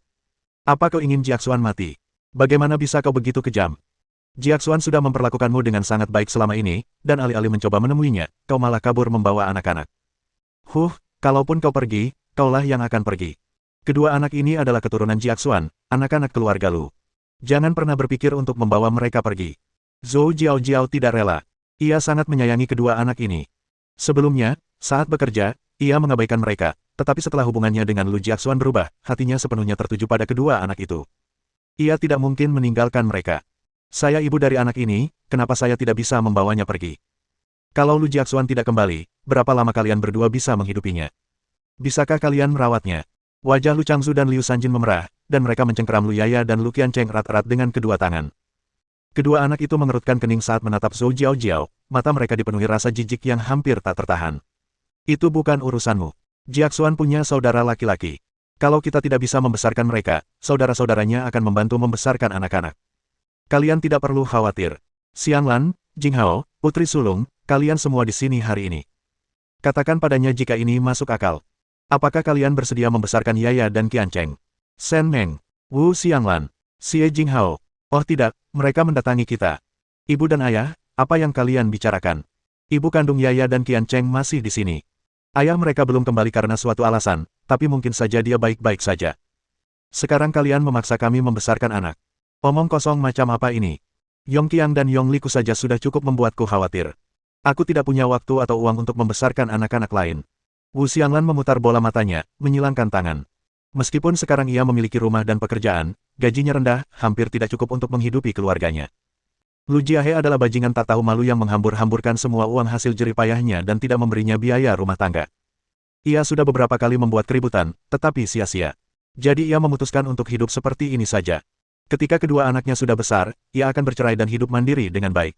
Apa kau ingin Jiaxuan mati? Bagaimana bisa kau begitu kejam? Jiaxuan sudah memperlakukanmu dengan sangat baik selama ini, dan alih-alih mencoba menemuinya, kau malah kabur membawa anak-anak. Kalaupun kau pergi, kaulah yang akan pergi. Kedua anak ini adalah keturunan Jiaxuan, anak-anak keluarga Lu. Jangan pernah berpikir untuk membawa mereka pergi. Zhou Jiao tidak rela. Ia sangat menyayangi kedua anak ini. Sebelumnya, saat bekerja, ia mengabaikan mereka, tetapi setelah hubungannya dengan Lu Jiaxuan berubah, hatinya sepenuhnya tertuju pada kedua anak itu. Ia tidak mungkin meninggalkan mereka. Saya ibu dari anak ini, kenapa saya tidak bisa membawanya pergi? Kalau Lu Jiaxuan tidak kembali, berapa lama kalian berdua bisa menghidupinya? Bisakah kalian merawatnya? Wajah Lu Changzu dan Liu Sanjin memerah, dan mereka mencengkeram Lu Yaya dan Lu Qiancheng erat-erat dengan kedua tangan. Kedua anak itu mengerutkan kening saat menatap Zhou Jiao, mata mereka dipenuhi rasa jijik yang hampir tak tertahan. Itu bukan urusanmu. Jiaxuan punya saudara laki-laki. Kalau kita tidak bisa membesarkan mereka, saudara-saudaranya akan membantu membesarkan anak-anak. Kalian tidak perlu khawatir. Xianglan, Jinghao, Putri Sulung, kalian semua di sini hari ini. Katakan padanya jika ini masuk akal. Apakah kalian bersedia membesarkan Yaya dan Qiancheng? Shen Meng, Wu Xianglan, Xie Jinghao. Oh tidak, mereka mendatangi kita. Ibu dan ayah, apa yang kalian bicarakan? Ibu kandung Yaya dan Qiancheng masih di sini. Ayah mereka belum kembali karena suatu alasan, tapi mungkin saja dia baik-baik saja. Sekarang kalian memaksa kami membesarkan anak. Omong kosong macam apa ini? Yong Qiang dan Yong Liku saja sudah cukup membuatku khawatir. Aku tidak punya waktu atau uang untuk membesarkan anak-anak lain. Wu Xianglan memutar bola matanya, menyilangkan tangan. Meskipun sekarang ia memiliki rumah dan pekerjaan, gajinya rendah, hampir tidak cukup untuk menghidupi keluarganya. Lu Jiahe adalah bajingan tak tahu malu yang menghambur-hamburkan semua uang hasil jerih payahnya dan tidak memberinya biaya rumah tangga. Ia sudah beberapa kali membuat keributan, tetapi sia-sia. Jadi ia memutuskan untuk hidup seperti ini saja. Ketika kedua anaknya sudah besar, ia akan bercerai dan hidup mandiri dengan baik.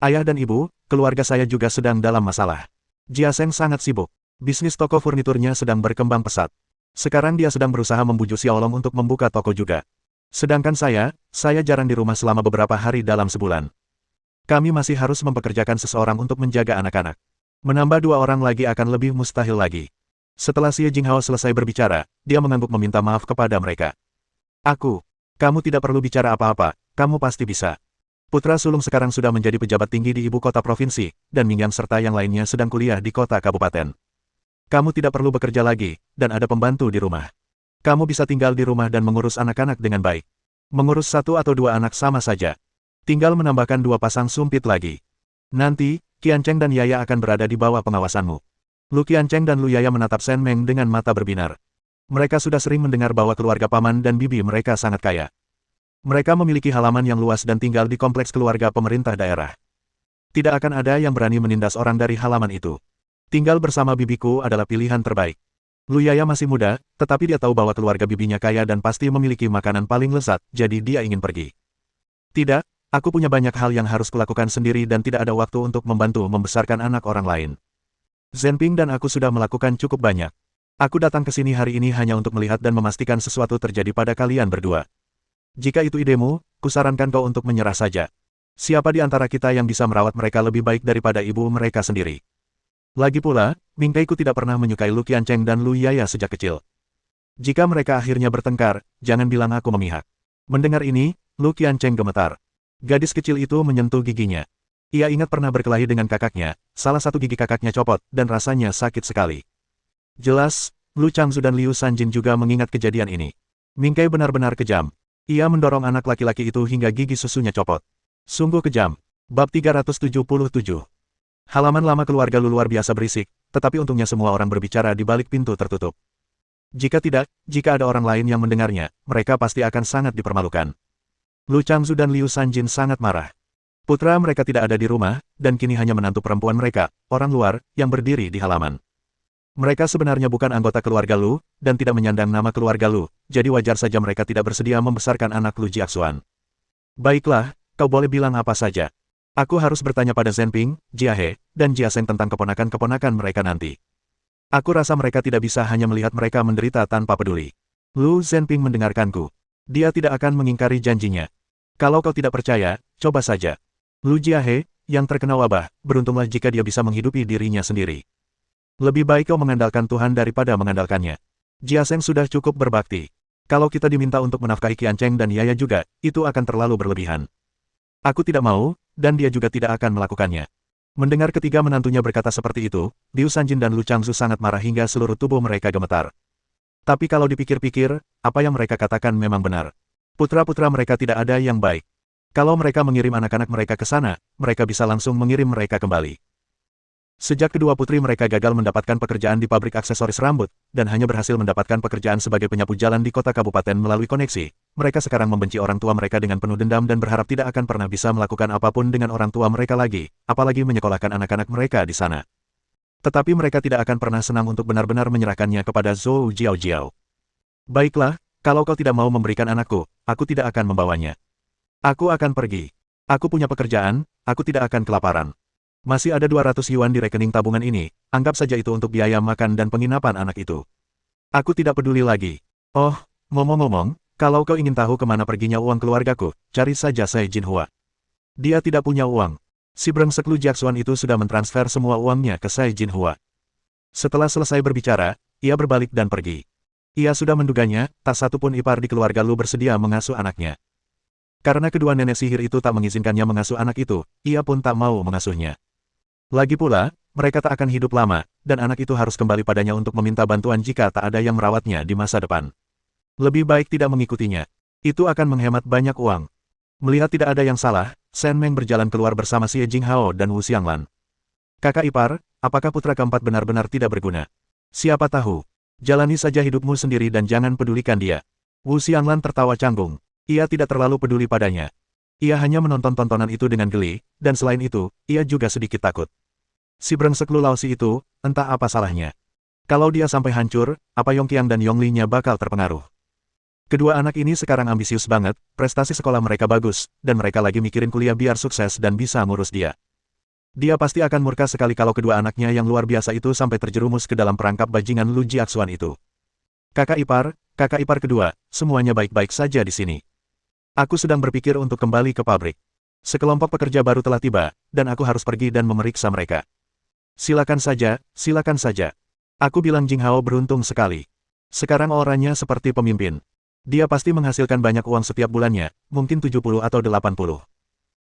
Ayah dan ibu, keluarga saya juga sedang dalam masalah. Jia Seng sangat sibuk. Bisnis toko furniturnya sedang berkembang pesat. Sekarang dia sedang berusaha membujuk Xiaolong untuk membuka toko juga. Sedangkan saya jarang di rumah selama beberapa hari dalam sebulan. Kami masih harus mempekerjakan seseorang untuk menjaga anak-anak. Menambah 2 orang lagi akan lebih mustahil lagi. Setelah Xie Jinghao selesai berbicara, dia mengangguk meminta maaf kepada mereka. Kamu tidak perlu bicara apa-apa, kamu pasti bisa. Putra sulung sekarang sudah menjadi pejabat tinggi di ibu kota provinsi, dan Mingyang serta yang lainnya sedang kuliah di kota kabupaten. Kamu tidak perlu bekerja lagi, dan ada pembantu di rumah. Kamu bisa tinggal di rumah dan mengurus anak-anak dengan baik. Mengurus 1 atau 2 anak sama saja. Tinggal menambahkan 2 pasang sumpit lagi. Nanti, Qiancheng dan Yaya akan berada di bawah pengawasanmu. Lu Qiancheng dan Lu Yaya menatap Shen Meng dengan mata berbinar. Mereka sudah sering mendengar bahwa keluarga paman dan bibi mereka sangat kaya. Mereka memiliki halaman yang luas dan tinggal di kompleks keluarga pemerintah daerah. Tidak akan ada yang berani menindas orang dari halaman itu. Tinggal bersama bibiku adalah pilihan terbaik. Lu Yaya masih muda, tetapi dia tahu bahwa keluarga bibinya kaya dan pasti memiliki makanan paling lezat, jadi dia ingin pergi. Tidak, aku punya banyak hal yang harus kulakukan sendiri dan tidak ada waktu untuk membantu membesarkan anak orang lain. Zhenping dan aku sudah melakukan cukup banyak. Aku datang ke sini hari ini hanya untuk melihat dan memastikan sesuatu terjadi pada kalian berdua. Jika itu idemu, kusarankan kau untuk menyerah saja. Siapa di antara kita yang bisa merawat mereka lebih baik daripada ibu mereka sendiri? Lagi pula, Mingkeiku tidak pernah menyukai Lu Qiancheng dan Lu Yaya sejak kecil. Jika mereka akhirnya bertengkar, jangan bilang aku memihak. Mendengar ini, Lu Qiancheng gemetar. Gadis kecil itu menyentuh giginya. Ia ingat pernah berkelahi dengan kakaknya, salah satu gigi kakaknya copot, dan rasanya sakit sekali. Jelas, Lu Changzu dan Liu Sanjin juga mengingat kejadian ini. Mingkei benar-benar kejam. Ia mendorong anak laki-laki itu hingga gigi susunya copot. Sungguh kejam. Bab 377. Halaman lama keluarga Lu luar biasa berisik, tetapi untungnya semua orang berbicara di balik pintu tertutup. Jika ada orang lain yang mendengarnya, mereka pasti akan sangat dipermalukan. Lu Changzu dan Liu Sanjin sangat marah. Putra mereka tidak ada di rumah, dan kini hanya menantu perempuan mereka, orang luar, yang berdiri di halaman. Mereka sebenarnya bukan anggota keluarga Lu, dan tidak menyandang nama keluarga Lu, jadi wajar saja mereka tidak bersedia membesarkan anak Lu Jiaxuan. Baiklah, kau boleh bilang apa saja. Aku harus bertanya pada Zhenping, Jia He, dan Jia Seng tentang keponakan-keponakan mereka nanti. Aku rasa mereka tidak bisa hanya melihat mereka menderita tanpa peduli. Lu Zhenping mendengarkanku. Dia tidak akan mengingkari janjinya. Kalau kau tidak percaya, coba saja. Lu Jia He, yang terkena wabah, beruntunglah jika dia bisa menghidupi dirinya sendiri. Lebih baik kau mengandalkan Tuhan daripada mengandalkannya. Jia Seng sudah cukup berbakti. Kalau kita diminta untuk menafkahi Qiancheng dan Yaya juga, itu akan terlalu berlebihan. Aku tidak mau, dan dia juga tidak akan melakukannya. Mendengar ketiga menantunya berkata seperti itu, Liu Sanjin dan Lu Changzu sangat marah hingga seluruh tubuh mereka gemetar. Tapi kalau dipikir-pikir, apa yang mereka katakan memang benar. Putra-putra mereka tidak ada yang baik. Kalau mereka mengirim anak-anak mereka ke sana, mereka bisa langsung mengirim mereka kembali. Sejak kedua putri mereka gagal mendapatkan pekerjaan di pabrik aksesoris rambut, dan hanya berhasil mendapatkan pekerjaan sebagai penyapu jalan di kota kabupaten melalui koneksi, mereka sekarang membenci orang tua mereka dengan penuh dendam dan berharap tidak akan pernah bisa melakukan apapun dengan orang tua mereka lagi, apalagi menyekolahkan anak-anak mereka di sana. Tetapi mereka tidak akan pernah senang untuk benar-benar menyerahkannya kepada Zhou Jiaojiao. Baiklah, kalau kau tidak mau memberikan anakku, aku tidak akan membawanya. Aku akan pergi. Aku punya pekerjaan, aku tidak akan kelaparan. Masih ada 200 yuan di rekening tabungan ini, anggap saja itu untuk biaya makan dan penginapan anak itu. Aku tidak peduli lagi. Oh, ngomong-ngomong, kalau kau ingin tahu kemana perginya uang keluargaku, cari saja Sai Jinhua. Dia tidak punya uang. Si brengsek Lu Jiaxuan itu sudah mentransfer semua uangnya ke Sai Jinhua. Setelah selesai berbicara, ia berbalik dan pergi. Ia sudah menduganya, tak satu pun ipar di keluarga Lu bersedia mengasuh anaknya. Karena kedua nenek sihir itu tak mengizinkannya mengasuh anak itu, ia pun tak mau mengasuhnya. Lagi pula, mereka tak akan hidup lama, dan anak itu harus kembali padanya untuk meminta bantuan jika tak ada yang merawatnya di masa depan. Lebih baik tidak mengikutinya. Itu akan menghemat banyak uang. Melihat tidak ada yang salah, Shen Meng berjalan keluar bersama Xie Jinghao dan Wu Xianglan. Kakak ipar, apakah putra keempat benar-benar tidak berguna? Siapa tahu. Jalani saja hidupmu sendiri dan jangan pedulikan dia. Wu Xianglan tertawa canggung. Ia tidak terlalu peduli padanya. Ia hanya menonton tontonan itu dengan geli, dan selain itu, ia juga sedikit takut. Si brengsek Lu Laosi itu, entah apa salahnya. Kalau dia sampai hancur, apa Yongqiang dan Yonglinya bakal terpengaruh. Kedua anak ini sekarang ambisius banget, prestasi sekolah mereka bagus, dan mereka lagi mikirin kuliah biar sukses dan bisa ngurus dia. Dia pasti akan murka sekali kalau kedua anaknya yang luar biasa itu sampai terjerumus ke dalam perangkap bajingan Lu Jiaxuan itu. Kakak ipar kedua, semuanya baik-baik saja di sini. Aku sedang berpikir untuk kembali ke pabrik. Sekelompok pekerja baru telah tiba, dan aku harus pergi dan memeriksa mereka. Silakan saja, silakan saja. Aku bilang Jinghao beruntung sekali. Sekarang orangnya seperti pemimpin. Dia pasti menghasilkan banyak uang setiap bulannya, mungkin 70 atau 80.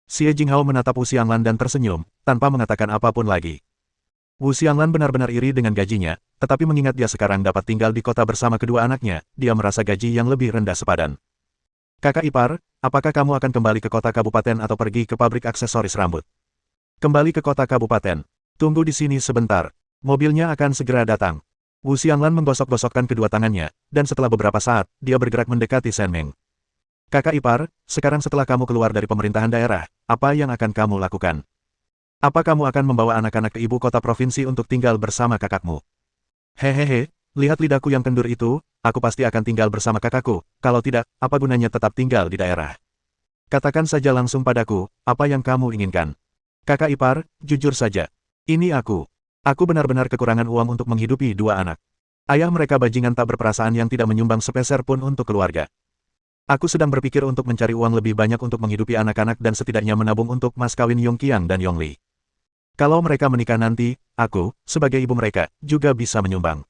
Xie Jinghao menatap Wu Xianglan dan tersenyum, tanpa mengatakan apapun lagi. Wu Xianglan benar-benar iri dengan gajinya, tetapi mengingat dia sekarang dapat tinggal di kota bersama kedua anaknya, dia merasa gaji yang lebih rendah sepadan. Kakak ipar, apakah kamu akan kembali ke kota kabupaten atau pergi ke pabrik aksesoris rambut? Kembali ke kota kabupaten. Tunggu di sini sebentar. Mobilnya akan segera datang. Wu Xianglan menggosok-gosokkan kedua tangannya, dan setelah beberapa saat, dia bergerak mendekati Shen Meng. Kakak ipar, sekarang setelah kamu keluar dari pemerintahan daerah, apa yang akan kamu lakukan? Apa kamu akan membawa anak-anak ke ibu kota provinsi untuk tinggal bersama kakakmu? Hehehe, lihat lidahku yang kendur itu, aku pasti akan tinggal bersama kakakku, kalau tidak, apa gunanya tetap tinggal di daerah? Katakan saja langsung padaku, apa yang kamu inginkan? Kakak ipar, jujur saja. Ini aku. Aku benar-benar kekurangan uang untuk menghidupi dua anak. Ayah mereka bajingan tak berperasaan yang tidak menyumbang sepeser pun untuk keluarga. Aku sedang berpikir untuk mencari uang lebih banyak untuk menghidupi anak-anak dan setidaknya menabung untuk mas kawin Yongqiang dan Yongli. Kalau mereka menikah nanti, aku, sebagai ibu mereka, juga bisa menyumbang.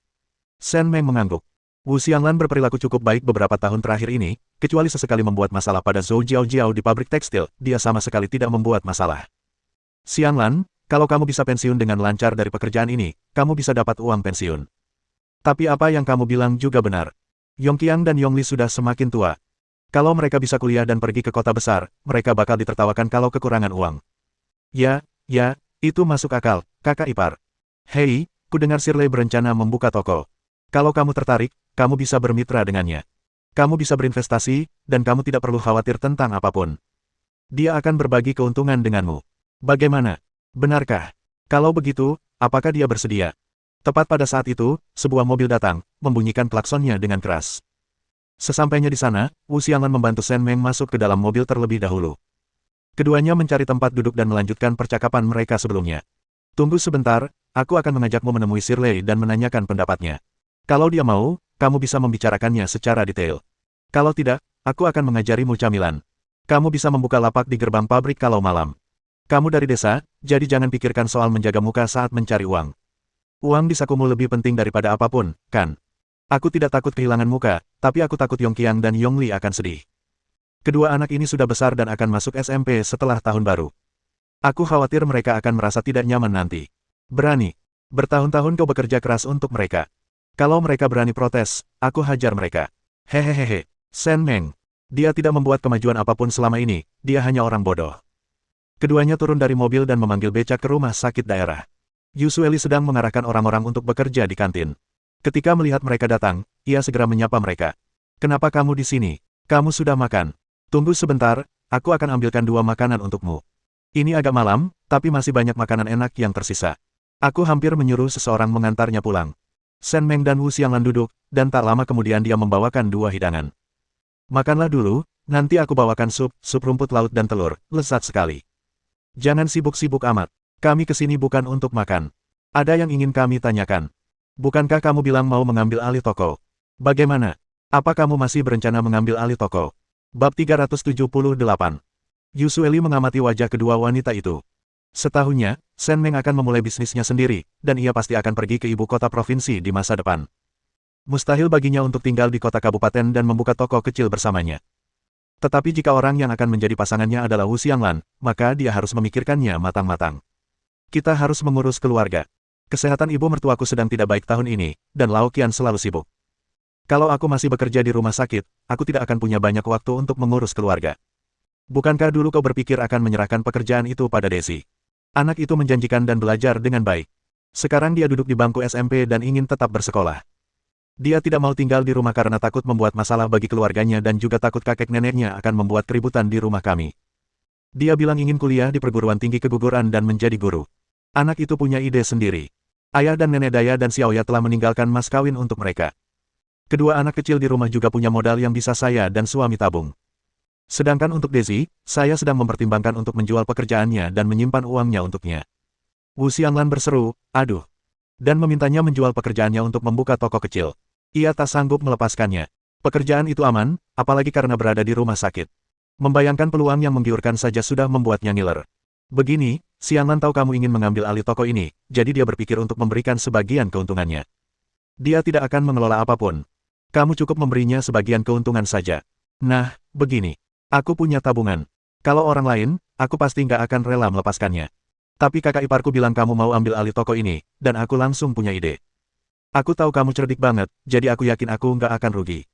Shen Meng mengangguk. Wu Xianglan berperilaku cukup baik beberapa tahun terakhir ini, kecuali sesekali membuat masalah pada Zhou Jiaojiao di pabrik tekstil, dia sama sekali tidak membuat masalah. Xianglan, kalau kamu bisa pensiun dengan lancar dari pekerjaan ini, kamu bisa dapat uang pensiun. Tapi apa yang kamu bilang juga benar. Yongqiang dan Yongli sudah semakin tua. Kalau mereka bisa kuliah dan pergi ke kota besar, mereka bakal ditertawakan kalau kekurangan uang. Ya, itu masuk akal, kakak ipar. Hei, kudengar Shirley berencana membuka toko. Kalau kamu tertarik, kamu bisa bermitra dengannya. Kamu bisa berinvestasi, dan kamu tidak perlu khawatir tentang apapun. Dia akan berbagi keuntungan denganmu. Bagaimana? Benarkah? Kalau begitu, apakah dia bersedia? Tepat pada saat itu, sebuah mobil datang, membunyikan klaksonnya dengan keras. Sesampainya di sana, Wu Xianglan membantu Shen Meng masuk ke dalam mobil terlebih dahulu. Keduanya mencari tempat duduk dan melanjutkan percakapan mereka sebelumnya. Tunggu sebentar, aku akan mengajakmu menemui Shirley dan menanyakan pendapatnya. Kalau dia mau, kamu bisa membicarakannya secara detail. Kalau tidak, aku akan mengajarimu camilan. Kamu bisa membuka lapak di gerbang pabrik kalau malam. Kamu dari desa, jadi jangan pikirkan soal menjaga muka saat mencari uang. Uang di sakumu lebih penting daripada apapun, kan? Aku tidak takut kehilangan muka, tapi aku takut Yongqiang dan Yongli akan sedih. Kedua anak ini sudah besar dan akan masuk SMP setelah tahun baru. Aku khawatir mereka akan merasa tidak nyaman nanti. Berani. Bertahun-tahun kau bekerja keras untuk mereka. Kalau mereka berani protes, aku hajar mereka. Hehehehe. Shen Meng. Dia tidak membuat kemajuan apapun selama ini, dia hanya orang bodoh. Keduanya turun dari mobil dan memanggil becak ke rumah sakit daerah. Yusueli sedang mengarahkan orang-orang untuk bekerja di kantin. Ketika melihat mereka datang, ia segera menyapa mereka. Kenapa kamu di sini? Kamu sudah makan? Tunggu sebentar, aku akan ambilkan 2 makanan untukmu. Ini agak malam, tapi masih banyak makanan enak yang tersisa. Aku hampir menyuruh seseorang mengantarnya pulang. Shen Meng dan Wu Xianglan duduk, dan tak lama kemudian dia membawakan 2 hidangan. Makanlah dulu, nanti aku bawakan sup rumput laut dan telur, lezat sekali. Jangan sibuk-sibuk amat. Kami kesini bukan untuk makan. Ada yang ingin kami tanyakan. Bukankah kamu bilang mau mengambil alih toko? Bagaimana? Apa kamu masih berencana mengambil alih toko? Bab 378. Yusueli mengamati wajah kedua wanita itu. Setahunnya, Shen Meng akan memulai bisnisnya sendiri, dan ia pasti akan pergi ke ibu kota provinsi di masa depan. Mustahil baginya untuk tinggal di kota kabupaten dan membuka toko kecil bersamanya. Tetapi jika orang yang akan menjadi pasangannya adalah Wu Xianglan, maka dia harus memikirkannya matang-matang. Kita harus mengurus keluarga. Kesehatan ibu mertuaku sedang tidak baik tahun ini, dan Lao Qian selalu sibuk. Kalau aku masih bekerja di rumah sakit, aku tidak akan punya banyak waktu untuk mengurus keluarga. Bukankah dulu kau berpikir akan menyerahkan pekerjaan itu pada Desi? Anak itu menjanjikan dan belajar dengan baik. Sekarang dia duduk di bangku SMP dan ingin tetap bersekolah. Dia tidak mau tinggal di rumah karena takut membuat masalah bagi keluarganya dan juga takut kakek neneknya akan membuat keributan di rumah kami. Dia bilang ingin kuliah di perguruan tinggi keguguran dan menjadi guru. Anak itu punya ide sendiri. Ayah dan nenek Daya dan Xiaoya telah meninggalkan mas kawin untuk mereka. Kedua anak kecil di rumah juga punya modal yang bisa saya dan suami tabung. Sedangkan untuk Daisy, saya sedang mempertimbangkan untuk menjual pekerjaannya dan menyimpan uangnya untuknya. Wu Xianglan berseru, aduh. Dan memintanya menjual pekerjaannya untuk membuka toko kecil. Ia tak sanggup melepaskannya. Pekerjaan itu aman, apalagi karena berada di rumah sakit. Membayangkan peluang yang menggiurkan saja sudah membuatnya ngiler. Begini, Xianglan tahu kamu ingin mengambil alih toko ini, jadi dia berpikir untuk memberikan sebagian keuntungannya. Dia tidak akan mengelola apapun. Kamu cukup memberinya sebagian keuntungan saja. Nah, begini. Aku punya tabungan. Kalau orang lain, aku pasti nggak akan rela melepaskannya. Tapi kakak iparku bilang kamu mau ambil alih toko ini, dan aku langsung punya ide. Aku tahu kamu cerdik banget, jadi aku yakin aku nggak akan rugi.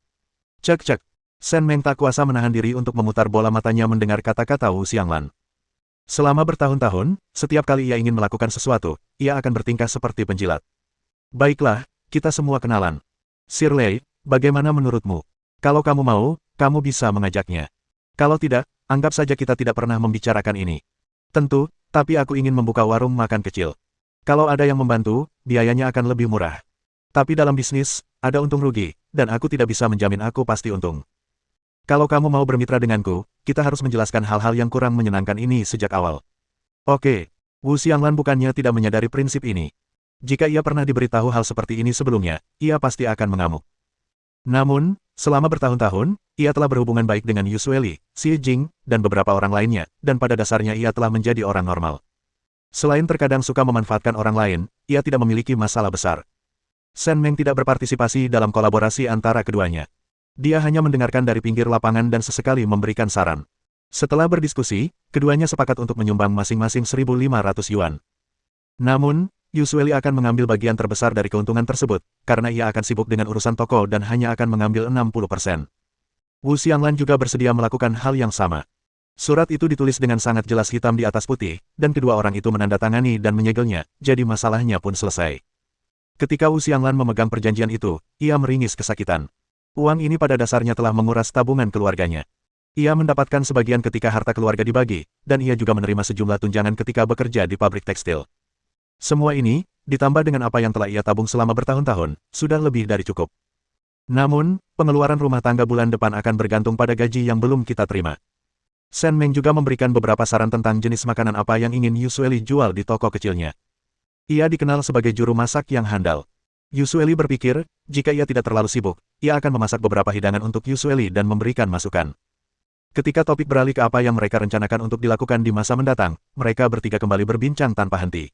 Cek. Shen Meng tak kuasa menahan diri untuk memutar bola matanya mendengar kata-kata Wu Xianglan. Selama bertahun-tahun, setiap kali ia ingin melakukan sesuatu, ia akan bertingkah seperti penjilat. Baiklah, kita semua kenalan. Sir Lei, bagaimana menurutmu? Kalau kamu mau, kamu bisa mengajaknya. Kalau tidak, anggap saja kita tidak pernah membicarakan ini. Tentu, tapi aku ingin membuka warung makan kecil. Kalau ada yang membantu, biayanya akan lebih murah. Tapi dalam bisnis, ada untung rugi, dan aku tidak bisa menjamin aku pasti untung. Kalau kamu mau bermitra denganku, kita harus menjelaskan hal-hal yang kurang menyenangkan ini sejak awal. Oke, Wu Xianglan bukannya tidak menyadari prinsip ini. Jika ia pernah diberitahu hal seperti ini sebelumnya, ia pasti akan mengamuk. Namun, selama bertahun-tahun, ia telah berhubungan baik dengan Yu Xueli, Xie Jing, dan beberapa orang lainnya, dan pada dasarnya ia telah menjadi orang normal. Selain terkadang suka memanfaatkan orang lain, ia tidak memiliki masalah besar. Shen Meng tidak berpartisipasi dalam kolaborasi antara keduanya. Dia hanya mendengarkan dari pinggir lapangan dan sesekali memberikan saran. Setelah berdiskusi, keduanya sepakat untuk menyumbang masing-masing 1.500 yuan. Namun, Yu Xueli akan mengambil bagian terbesar dari keuntungan tersebut, karena ia akan sibuk dengan urusan toko dan hanya akan mengambil 60%. Wu Xianglan juga bersedia melakukan hal yang sama. Surat itu ditulis dengan sangat jelas hitam di atas putih, dan kedua orang itu menandatangani dan menyegelnya, jadi masalahnya pun selesai. Ketika Wu Xianglan memegang perjanjian itu, ia meringis kesakitan. Uang ini pada dasarnya telah menguras tabungan keluarganya. Ia mendapatkan sebagian ketika harta keluarga dibagi, dan ia juga menerima sejumlah tunjangan ketika bekerja di pabrik tekstil. Semua ini, ditambah dengan apa yang telah ia tabung selama bertahun-tahun, sudah lebih dari cukup. Namun, pengeluaran rumah tangga bulan depan akan bergantung pada gaji yang belum kita terima. Shen Meng juga memberikan beberapa saran tentang jenis makanan apa yang ingin Yu Xueli jual di toko kecilnya. Ia dikenal sebagai juru masak yang handal. Yu Xueli berpikir, jika ia tidak terlalu sibuk, ia akan memasak beberapa hidangan untuk Yu Xueli dan memberikan masukan. Ketika topik beralih ke apa yang mereka rencanakan untuk dilakukan di masa mendatang, mereka bertiga kembali berbincang tanpa henti.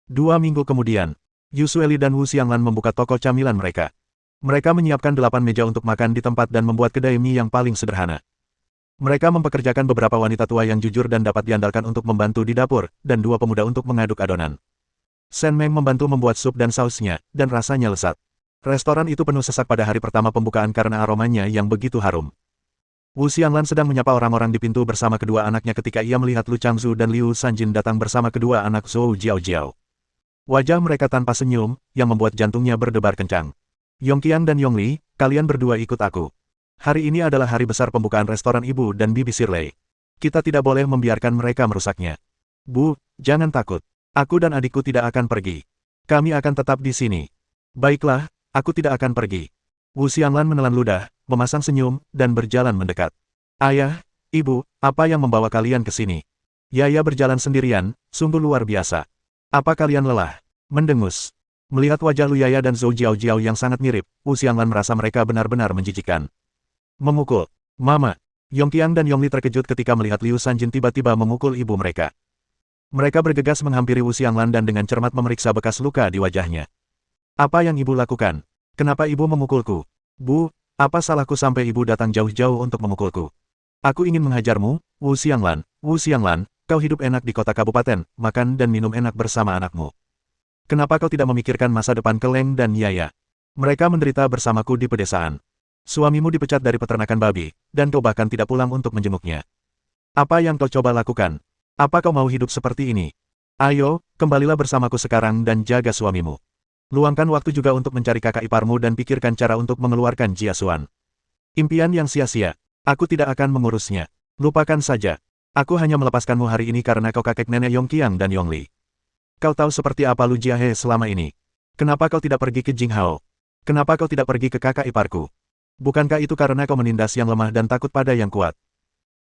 2 minggu kemudian, Yu Xueli dan Wu Xianglan membuka toko camilan mereka. Mereka menyiapkan 8 meja untuk makan di tempat dan membuat kedai mie yang paling sederhana. Mereka mempekerjakan beberapa wanita tua yang jujur dan dapat diandalkan untuk membantu di dapur, dan 2 pemuda untuk mengaduk adonan. Shen Meng membantu membuat sup dan sausnya, dan rasanya lezat. Restoran itu penuh sesak pada hari pertama pembukaan karena aromanya yang begitu harum. Wu Xianglan sedang menyapa orang-orang di pintu bersama kedua anaknya ketika ia melihat Lu Changzu dan Liu Sanjin datang bersama kedua anak Zhou Jiaojiao. Wajah mereka tanpa senyum, yang membuat jantungnya berdebar kencang. Yongqiang dan Yongli, kalian berdua ikut aku. Hari ini adalah hari besar pembukaan restoran ibu dan bibi Shirley. Kita tidak boleh membiarkan mereka merusaknya. Bu, jangan takut. Aku dan adikku tidak akan pergi. Kami akan tetap di sini. Baiklah, aku tidak akan pergi. Wu Xianglan menelan ludah, memasang senyum, dan berjalan mendekat. Ayah, ibu, apa yang membawa kalian ke sini? Yaya berjalan sendirian, sungguh luar biasa. Apa kalian lelah? Mendengus. Melihat wajah Lu Yaya dan Zhou Jiaojiao yang sangat mirip, Wu Xianglan merasa mereka benar-benar menjijikkan. Memukul. Mama. Yongqiang dan Yongli terkejut ketika melihat Liu Sanjin tiba-tiba memukul ibu mereka. Mereka bergegas menghampiri Wu Xianglan dan dengan cermat memeriksa bekas luka di wajahnya. Apa yang ibu lakukan? Kenapa ibu memukulku? Bu, apa salahku sampai ibu datang jauh-jauh untuk memukulku? Aku ingin menghajarmu, Wu Xianglan. Wu Xianglan. Kau hidup enak di kota kabupaten, makan dan minum enak bersama anakmu. Kenapa kau tidak memikirkan masa depan Keleng dan Yaya? Mereka menderita bersamaku di pedesaan. Suamimu dipecat dari peternakan babi, dan kau bahkan tidak pulang untuk menjenguknya. Apa yang kau coba lakukan? Apa kau mau hidup seperti ini? Ayo, kembalilah bersamaku sekarang dan jaga suamimu. Luangkan waktu juga untuk mencari kakak iparmu dan pikirkan cara untuk mengeluarkan Jia Xuan. Impian yang sia-sia. Aku tidak akan mengurusnya. Lupakan saja. Aku hanya melepaskanmu hari ini karena kau kakek nenek Yongqiang dan Yongli. Kau tahu seperti apa Lu Jiahe selama ini. Kenapa kau tidak pergi ke Jinghao? Kenapa kau tidak pergi ke kakak iparku? Bukankah itu karena kau menindas yang lemah dan takut pada yang kuat?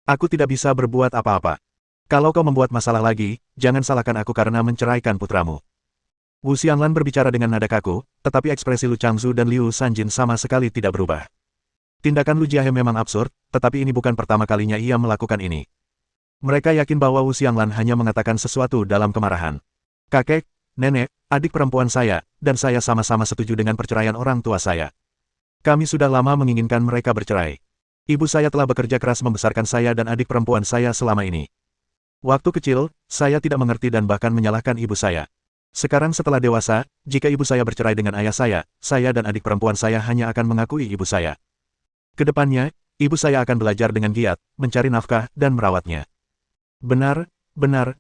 Aku tidak bisa berbuat apa-apa. Kalau kau membuat masalah lagi, jangan salahkan aku karena menceraikan putramu. Wu Xianglan berbicara dengan nada kaku, tetapi ekspresi Lu Changzu dan Liu Sanjin sama sekali tidak berubah. Tindakan Lu Jiahe memang absurd, tetapi ini bukan pertama kalinya ia melakukan ini. Mereka yakin bahwa Wu Xianglan hanya mengatakan sesuatu dalam kemarahan. Kakek, nenek, adik perempuan saya, dan saya sama-sama setuju dengan perceraian orang tua saya. Kami sudah lama menginginkan mereka bercerai. Ibu saya telah bekerja keras membesarkan saya dan adik perempuan saya selama ini. Waktu kecil, saya tidak mengerti dan bahkan menyalahkan ibu saya. Sekarang setelah dewasa, jika ibu saya bercerai dengan ayah saya dan adik perempuan saya hanya akan mengakui ibu saya. Kedepannya, ibu saya akan belajar dengan giat, mencari nafkah, dan merawatnya. Benar,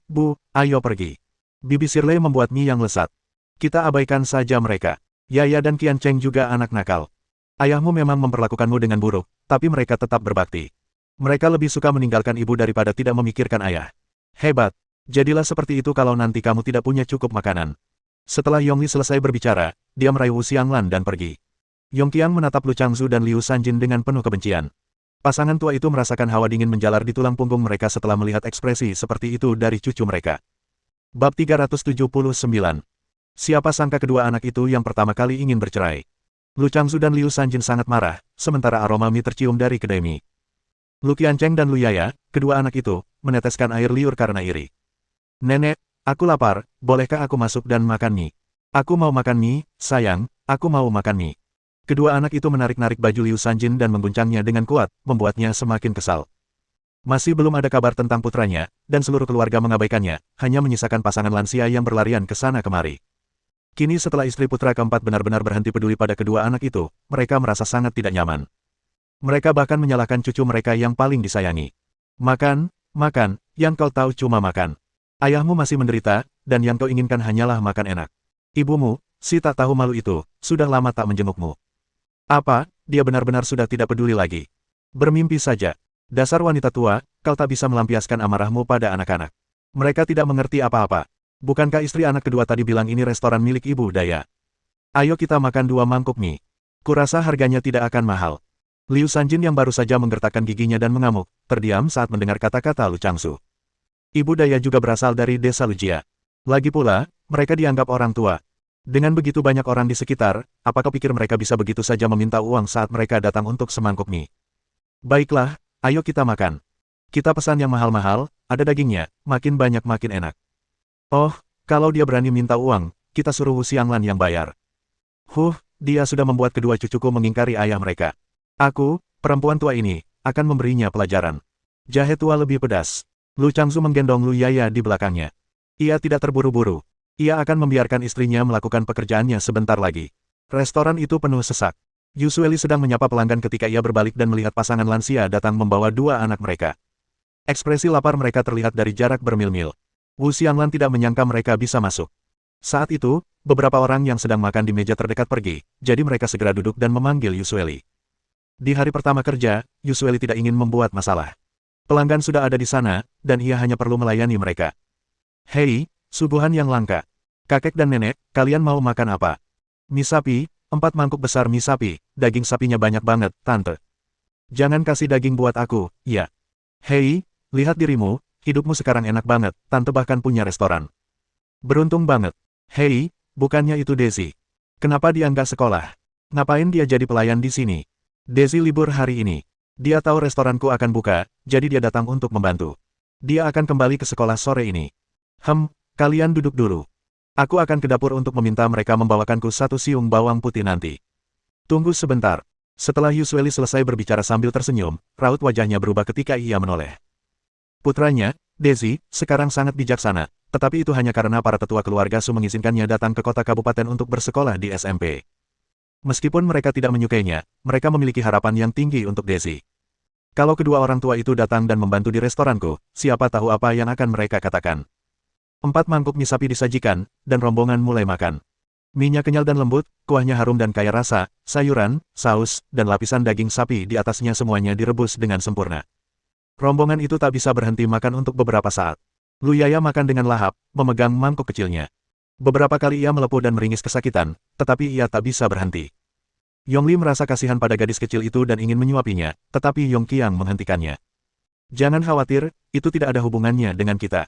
Bu, ayo pergi. Bibi Shirley membuat mie yang lesat. Kita abaikan saja mereka. Yaya dan Qian Cheng juga anak nakal. Ayahmu memang memperlakukanmu dengan buruk, tapi mereka tetap berbakti. Mereka lebih suka meninggalkan ibu daripada tidak memikirkan ayah. Hebat. Jadilah seperti itu kalau nanti kamu tidak punya cukup makanan. Setelah Yongli selesai berbicara, dia meraih Wu Xianglan dan pergi. Yongqiang menatap Lu Changzu dan Liu Sanjin dengan penuh kebencian. Pasangan tua itu merasakan hawa dingin menjalar di tulang punggung mereka setelah melihat ekspresi seperti itu dari cucu mereka. Bab 379. Siapa sangka kedua anak itu yang pertama kali ingin bercerai. Lu Changzu dan Liu Sanjin sangat marah, sementara aroma mie tercium dari kedai mie. Lu Qiancheng dan Lu Yaya, kedua anak itu, meneteskan air liur karena iri. Nenek, aku lapar, bolehkah aku masuk dan makan mie? Aku mau makan mie, sayang, aku mau makan mie. Kedua anak itu menarik-narik baju Liu Sanjin dan mengguncangnya dengan kuat, membuatnya semakin kesal. Masih belum ada kabar tentang putranya, dan seluruh keluarga mengabaikannya, hanya menyisakan pasangan lansia yang berlarian ke sana kemari. Kini setelah istri putra keempat benar-benar berhenti peduli pada kedua anak itu, mereka merasa sangat tidak nyaman. Mereka bahkan menyalahkan cucu mereka yang paling disayangi. Makan, yang kau tahu cuma makan. Ayahmu masih menderita, dan yang kau inginkan hanyalah makan enak. Ibumu, si tak tahu malu itu, sudah lama tak menjengukmu. Apa, dia benar-benar sudah tidak peduli lagi. Bermimpi saja. Dasar wanita tua, kau tak bisa melampiaskan amarahmu pada anak-anak. Mereka tidak mengerti apa-apa. Bukankah istri anak kedua tadi bilang ini restoran milik ibu Daya? Ayo kita makan 2 mangkuk mie. Kurasa harganya tidak akan mahal. Liu Sanjin yang baru saja menggertakkan giginya dan mengamuk, terdiam saat mendengar kata-kata Lu Changzu. Ibu Daya juga berasal dari desa Lujia. Lagi pula, mereka dianggap orang tua. Dengan begitu banyak orang di sekitar, apa kau pikir mereka bisa begitu saja meminta uang saat mereka datang untuk semangkuk mie? Baiklah, ayo kita makan. Kita pesan yang mahal-mahal, ada dagingnya, makin banyak makin enak. Oh, kalau dia berani minta uang, kita suruh Wu Xianglan yang bayar. Dia sudah membuat kedua cucuku mengingkari ayah mereka. Aku, perempuan tua ini, akan memberinya pelajaran. Jahe tua lebih pedas. Lu Changzu menggendong Lu Yaya di belakangnya. Ia tidak terburu-buru. Ia akan membiarkan istrinya melakukan pekerjaannya sebentar lagi. Restoran itu penuh sesak. Yusueli sedang menyapa pelanggan ketika ia berbalik dan melihat pasangan lansia datang membawa 2 anak mereka. Ekspresi lapar mereka terlihat dari jarak bermil-mil. Wu Xianglan tidak menyangka mereka bisa masuk. Saat itu, beberapa orang yang sedang makan di meja terdekat pergi, jadi mereka segera duduk dan memanggil Yusueli. Di hari pertama kerja, Yusueli tidak ingin membuat masalah. Pelanggan sudah ada di sana, dan ia hanya perlu melayani mereka. Hei, suguhan yang langka. Kakek dan nenek, kalian mau makan apa? Mie sapi, 4 mangkuk besar mie sapi, daging sapinya banyak banget, tante. Jangan kasih daging buat aku, ya. Hei, lihat dirimu, hidupmu sekarang enak banget, tante bahkan punya restoran. Beruntung banget. Hei, bukannya itu Daisy. Kenapa dia nggak sekolah? Ngapain dia jadi pelayan di sini? Daisy libur hari ini. Dia tahu restoranku akan buka, jadi dia datang untuk membantu. Dia akan kembali ke sekolah sore ini. Kalian duduk dulu. Aku akan ke dapur untuk meminta mereka membawakanku 1 siung bawang putih nanti. Tunggu sebentar. Setelah Yusueli selesai berbicara sambil tersenyum, raut wajahnya berubah ketika ia menoleh. Putranya, Daisy, sekarang sangat bijaksana, tetapi itu hanya karena para tetua keluarga Su mengizinkannya datang ke kota kabupaten untuk bersekolah di SMP. Meskipun mereka tidak menyukainya, mereka memiliki harapan yang tinggi untuk Daisy. Kalau kedua orang tua itu datang dan membantu di restoranku, siapa tahu apa yang akan mereka katakan. 4 mangkuk mie sapi disajikan, dan rombongan mulai makan. Mie-nya kenyal dan lembut, kuahnya harum dan kaya rasa, sayuran, saus, dan lapisan daging sapi di atasnya semuanya direbus dengan sempurna. Rombongan itu tak bisa berhenti makan untuk beberapa saat. Lu Yaya makan dengan lahap, memegang mangkuk kecilnya. Beberapa kali ia melepuh dan meringis kesakitan, tetapi ia tak bisa berhenti. Yongli merasa kasihan pada gadis kecil itu dan ingin menyuapinya, tetapi Yongqiang menghentikannya. Jangan khawatir, itu tidak ada hubungannya dengan kita.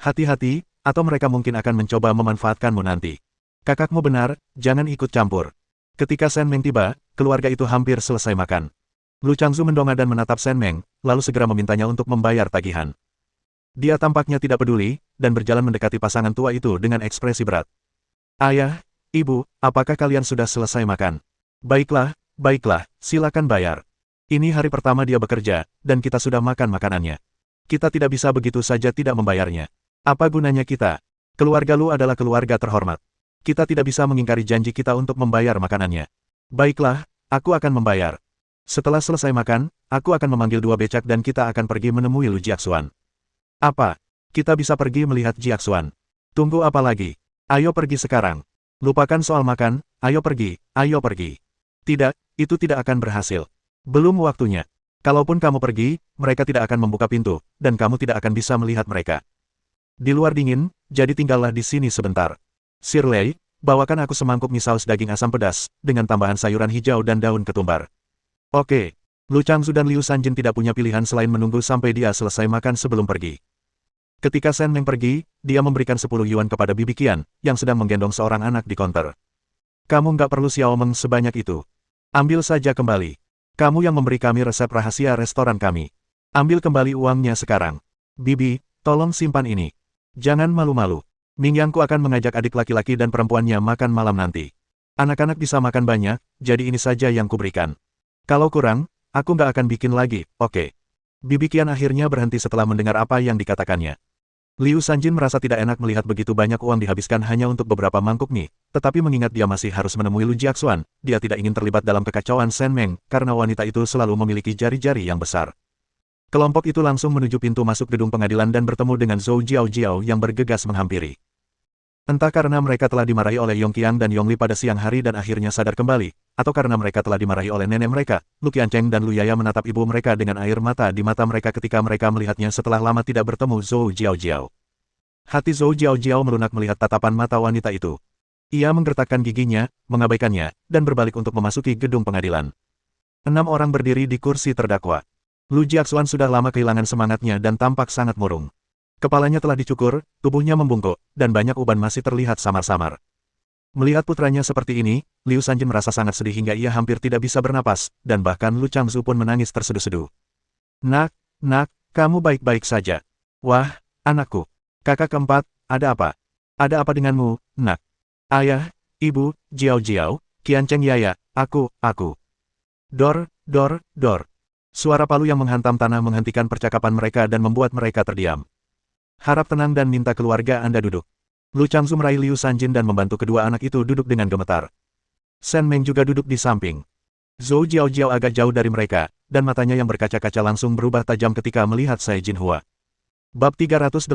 Hati-hati, atau mereka mungkin akan mencoba memanfaatkanmu nanti. Kakakmu benar, jangan ikut campur. Ketika Shen Meng tiba, keluarga itu hampir selesai makan. Lu Changzu mendongak dan menatap Shen Meng, lalu segera memintanya untuk membayar tagihan. Dia tampaknya tidak peduli, dan berjalan mendekati pasangan tua itu dengan ekspresi berat. Ayah, ibu, apakah kalian sudah selesai makan? Baiklah, baiklah, silakan bayar. Ini hari pertama dia bekerja, dan kita sudah makan makanannya. Kita tidak bisa begitu saja tidak membayarnya. Apa gunanya kita? Keluarga Lu adalah keluarga terhormat. Kita tidak bisa mengingkari janji kita untuk membayar makanannya. Baiklah, aku akan membayar. Setelah selesai makan, aku akan memanggil 2 becak dan kita akan pergi menemui Lu Jiaxuan. Apa? Kita bisa pergi melihat Jiaxuan. Tunggu apa lagi? Ayo pergi sekarang. Lupakan soal makan, ayo pergi, ayo pergi. Tidak, itu tidak akan berhasil. Belum waktunya. Kalaupun kamu pergi, mereka tidak akan membuka pintu, dan kamu tidak akan bisa melihat mereka. Di luar dingin, jadi tinggallah di sini sebentar. Sir Lei, bawakan aku semangkuk mie saus daging asam pedas, dengan tambahan sayuran hijau dan daun ketumbar. Oke. Lu Changzu dan Liu Sanjin tidak punya pilihan selain menunggu sampai dia selesai makan sebelum pergi. Ketika Shen Meng pergi, dia memberikan 10 yuan kepada Bibi Qian, yang sedang menggendong seorang anak di konter. Kamu nggak perlu Xiao Meng sebanyak itu. Ambil saja kembali. Kamu yang memberi kami resep rahasia restoran kami. Ambil kembali uangnya sekarang. Bibi, tolong simpan ini. Jangan malu-malu. Mingyangku akan mengajak adik laki-laki dan perempuannya makan malam nanti. Anak-anak bisa makan banyak, jadi ini saja yang kuberikan. Kalau kurang, aku nggak akan bikin lagi, oke. Bibi Qian akhirnya berhenti setelah mendengar apa yang dikatakannya. Liu Sanjin merasa tidak enak melihat begitu banyak uang dihabiskan hanya untuk beberapa mangkuk mie, tetapi mengingat dia masih harus menemui Lu Jiaxuan, dia tidak ingin terlibat dalam kekacauan Shen Meng, karena wanita itu selalu memiliki jari-jari yang besar. Kelompok itu langsung menuju pintu masuk gedung pengadilan dan bertemu dengan Zhou Jiaojiao yang bergegas menghampiri. Entah karena mereka telah dimarahi oleh Yongqiang dan Yongli pada siang hari dan akhirnya sadar kembali, atau karena mereka telah dimarahi oleh nenek mereka, Lu Qiancheng dan Lu Yaya menatap ibu mereka dengan air mata di mata mereka ketika mereka melihatnya setelah lama tidak bertemu Zhou Jiaojiao. Hati Zhou Jiaojiao melunak melihat tatapan mata wanita itu. Ia menggertakkan giginya, mengabaikannya, dan berbalik untuk memasuki gedung pengadilan. 6 orang berdiri di kursi terdakwa. Lu Jiaxuan sudah lama kehilangan semangatnya dan tampak sangat murung. Kepalanya telah dicukur, tubuhnya membungkuk, dan banyak uban masih terlihat samar-samar. Melihat putranya seperti ini, Liu Sanjin merasa sangat sedih hingga ia hampir tidak bisa bernapas, dan bahkan Lu Changzu pun menangis terseduh-seduh. Nak, kamu baik-baik saja. Wah, anakku. Kakak keempat, ada apa? Ada apa denganmu, nak? Ayah, ibu, Jiao, Qiancheng Yaya, aku. Dor. Suara palu yang menghantam tanah menghentikan percakapan mereka dan membuat mereka terdiam. Harap tenang dan minta keluarga Anda duduk. Lu Changzu meraih Liu Sanjin dan membantu kedua anak itu duduk dengan gemetar. Shen Meng juga duduk di samping. Zhou Jiaojiao agak jauh dari mereka, dan matanya yang berkaca-kaca langsung berubah tajam ketika melihat Cai Jinhua. Bab 380.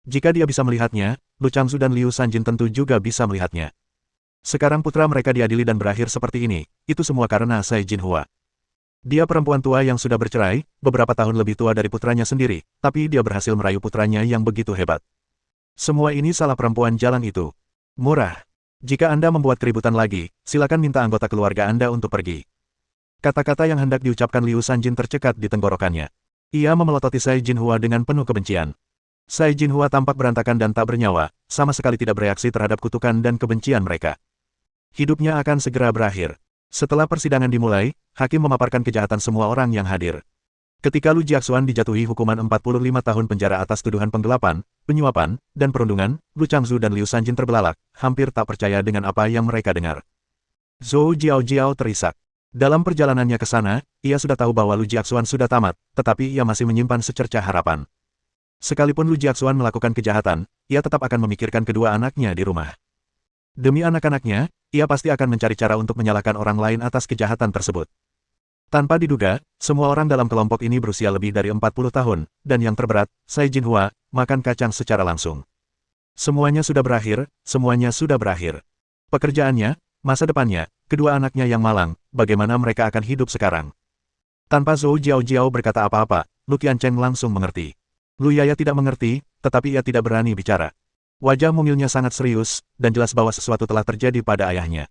Jika dia bisa melihatnya, Lu Changzu dan Liu Sanjin tentu juga bisa melihatnya. Sekarang putra mereka diadili dan berakhir seperti ini, itu semua karena Cai Jinhua. Dia perempuan tua yang sudah bercerai, beberapa tahun lebih tua dari putranya sendiri, tapi dia berhasil merayu putranya yang begitu hebat. Semua ini salah perempuan jalan itu. Murah. Jika Anda membuat keributan lagi, silakan minta anggota keluarga Anda untuk pergi. Kata-kata yang hendak diucapkan Liu Sanjin tercekat di tenggorokannya. Ia memelototi Cai Jinhua dengan penuh kebencian. Cai Jinhua tampak berantakan dan tak bernyawa, sama sekali tidak bereaksi terhadap kutukan dan kebencian mereka. Hidupnya akan segera berakhir. Setelah persidangan dimulai, hakim memaparkan kejahatan semua orang yang hadir. Ketika Lu Jiaxuan dijatuhi hukuman 45 tahun penjara atas tuduhan penggelapan, penyuapan, dan perundungan, Lu Changzu dan Liu Sanjin terbelalak, hampir tak percaya dengan apa yang mereka dengar. Zhou Jiaojiao terisak. Dalam perjalanannya ke sana, ia sudah tahu bahwa Lu Jiaxuan sudah tamat, tetapi ia masih menyimpan secercah harapan. Sekalipun Lu Jiaxuan melakukan kejahatan, ia tetap akan memikirkan kedua anaknya di rumah. Demi anak-anaknya, ia pasti akan mencari cara untuk menyalahkan orang lain atas kejahatan tersebut. Tanpa diduga, semua orang dalam kelompok ini berusia lebih dari 40 tahun, dan yang terberat, Cai Jinhua, makan kacang secara langsung. Semuanya sudah berakhir. Pekerjaannya, masa depannya, kedua anaknya yang malang, bagaimana mereka akan hidup sekarang. Tanpa Zhou Jiaojiao berkata apa-apa, Lu Qiancheng langsung mengerti. Lu Yaya tidak mengerti, tetapi ia tidak berani bicara. Wajah mungilnya sangat serius, dan jelas bahwa sesuatu telah terjadi pada ayahnya.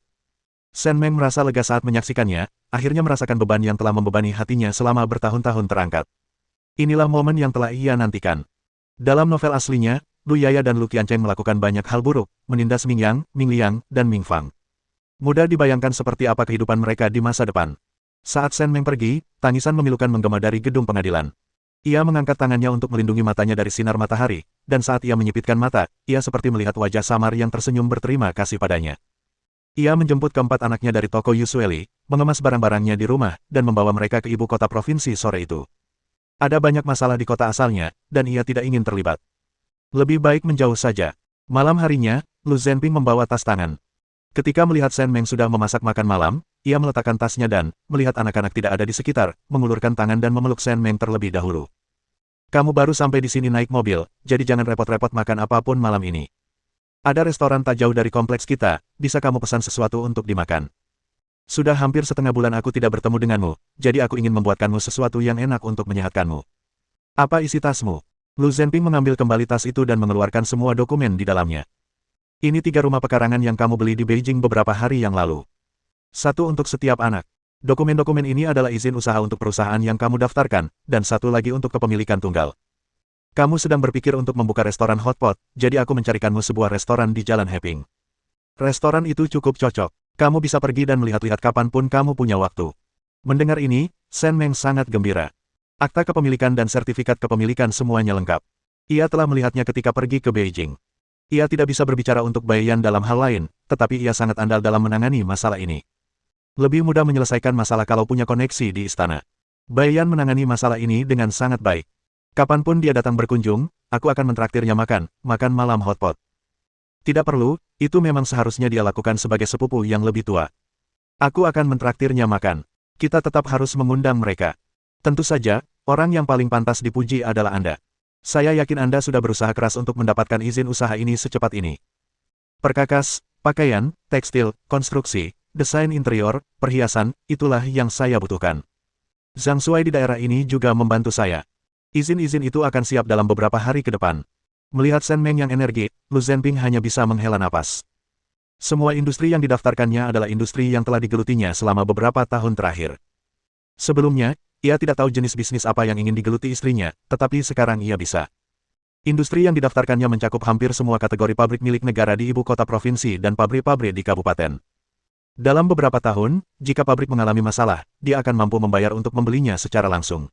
Shen Meng merasa lega saat menyaksikannya, akhirnya merasakan beban yang telah membebani hatinya selama bertahun-tahun terangkat. Inilah momen yang telah ia nantikan. Dalam novel aslinya, Lu Yaya dan Lu Qiancheng melakukan banyak hal buruk, menindas Ming Yang, Ming Liang, dan Ming Fang. Mudah dibayangkan seperti apa kehidupan mereka di masa depan. Saat Shen Meng pergi, tangisan memilukan menggema dari gedung pengadilan. Ia mengangkat tangannya untuk melindungi matanya dari sinar matahari, dan saat ia menyipitkan mata, ia seperti melihat wajah samar yang tersenyum berterima kasih padanya. Ia menjemput keempat anaknya dari toko Yusueli, mengemas barang-barangnya di rumah, dan membawa mereka ke ibu kota provinsi sore itu. Ada banyak masalah di kota asalnya, dan ia tidak ingin terlibat. Lebih baik menjauh saja. Malam harinya, Lu Zhenping membawa tas tangan. Ketika melihat Shen Meng sudah memasak makan malam, ia meletakkan tasnya dan, melihat anak-anak tidak ada di sekitar, mengulurkan tangan dan memeluk Shen Meng terlebih dahulu. Kamu baru sampai di sini naik mobil, jadi jangan repot-repot makan apapun malam ini. Ada restoran tak jauh dari kompleks kita, bisa kamu pesan sesuatu untuk dimakan. Sudah hampir setengah bulan aku tidak bertemu denganmu, jadi aku ingin membuatkanmu sesuatu yang enak untuk menyehatkanmu. Apa isi tasmu? Lu Zhenping mengambil kembali tas itu dan mengeluarkan semua dokumen di dalamnya. Ini 3 rumah pekarangan yang kamu beli di Beijing beberapa hari yang lalu. 1 untuk setiap anak. Dokumen-dokumen ini adalah izin usaha untuk perusahaan yang kamu daftarkan, dan 1 lagi untuk kepemilikan tunggal. Kamu sedang berpikir untuk membuka restoran hotpot, jadi aku mencarikanmu sebuah restoran di Jalan Heping. Restoran itu cukup cocok. Kamu bisa pergi dan melihat-lihat kapanpun kamu punya waktu. Mendengar ini, Shen Meng sangat gembira. Akta kepemilikan dan sertifikat kepemilikan semuanya lengkap. Ia telah melihatnya ketika pergi ke Beijing. Ia tidak bisa berbicara untuk Bai Yan dalam hal lain, tetapi ia sangat andal dalam menangani masalah ini. Lebih mudah menyelesaikan masalah kalau punya koneksi di istana. Bai Yan menangani masalah ini dengan sangat baik. Kapanpun dia datang berkunjung, aku akan mentraktirnya makan malam hotpot. Tidak perlu, itu memang seharusnya dia lakukan sebagai sepupu yang lebih tua. Aku akan mentraktirnya makan. Kita tetap harus mengundang mereka. Tentu saja, orang yang paling pantas dipuji adalah Anda. Saya yakin Anda sudah berusaha keras untuk mendapatkan izin usaha ini secepat ini. Perkakas, pakaian, tekstil, konstruksi, desain interior, perhiasan, itulah yang saya butuhkan. Zhang Shuai di daerah ini juga membantu saya. Izin-izin itu akan siap dalam beberapa hari ke depan. Melihat Shen Meng yang energik, Lu Zhenping hanya bisa menghela napas. Semua industri yang didaftarkannya adalah industri yang telah digelutinya selama beberapa tahun terakhir. Sebelumnya, ia tidak tahu jenis bisnis apa yang ingin digeluti istrinya, tetapi sekarang ia bisa. Industri yang didaftarkannya mencakup hampir semua kategori pabrik milik negara di ibu kota provinsi dan pabrik-pabrik di kabupaten. Dalam beberapa tahun, jika pabrik mengalami masalah, dia akan mampu membayar untuk membelinya secara langsung.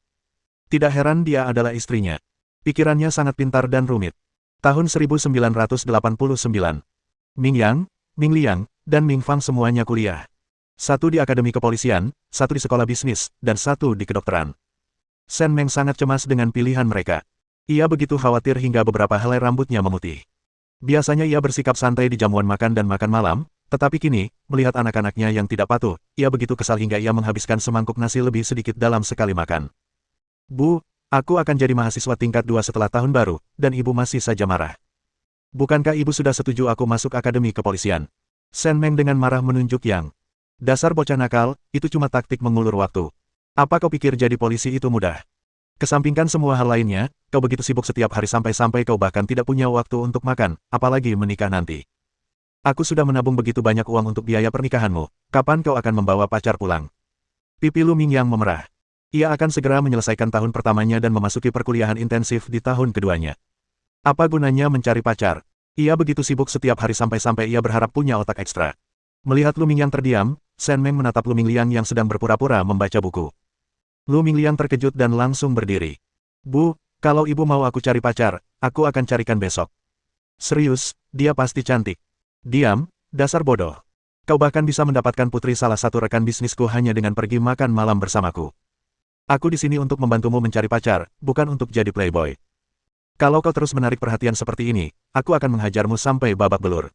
Tidak heran dia adalah istrinya. Pikirannya sangat pintar dan rumit. Tahun 1989. Ming Yang, Ming Liang, dan Ming Fang semuanya kuliah. 1 di Akademi Kepolisian, 1 di Sekolah Bisnis, dan 1 di Kedokteran. Shen Meng sangat cemas dengan pilihan mereka. Ia begitu khawatir hingga beberapa helai rambutnya memutih. Biasanya ia bersikap santai di jamuan makan dan makan malam, tetapi kini, melihat anak-anaknya yang tidak patuh, ia begitu kesal hingga ia menghabiskan semangkuk nasi lebih sedikit dalam sekali makan. Bu, aku akan jadi mahasiswa tingkat 2 setelah tahun baru, dan ibu masih saja marah. Bukankah ibu sudah setuju aku masuk Akademi Kepolisian? Shen Meng dengan marah menunjuk Yang. Dasar bocah nakal, itu cuma taktik mengulur waktu. Apa kau pikir jadi polisi itu mudah? Kesampingkan semua hal lainnya, kau begitu sibuk setiap hari sampai-sampai kau bahkan tidak punya waktu untuk makan, apalagi menikah nanti. Aku sudah menabung begitu banyak uang untuk biaya pernikahanmu, kapan kau akan membawa pacar pulang? Pipi Lu Ming Yang memerah. Ia akan segera menyelesaikan tahun pertamanya dan memasuki perkuliahan intensif di tahun keduanya. Apa gunanya mencari pacar? Ia begitu sibuk setiap hari sampai-sampai ia berharap punya otak ekstra. Melihat Lu Ming Yang terdiam, Shen Meng menatap Lu Ming Liang yang sedang berpura-pura membaca buku. Lu Ming Liang terkejut dan langsung berdiri. Bu, kalau ibu mau aku cari pacar, aku akan carikan besok. Serius, dia pasti cantik. Diam, dasar bodoh. Kau bahkan bisa mendapatkan putri salah satu rekan bisnisku hanya dengan pergi makan malam bersamaku. Aku di sini untuk membantumu mencari pacar, bukan untuk jadi playboy. Kalau kau terus menarik perhatian seperti ini, aku akan menghajarmu sampai babak belur.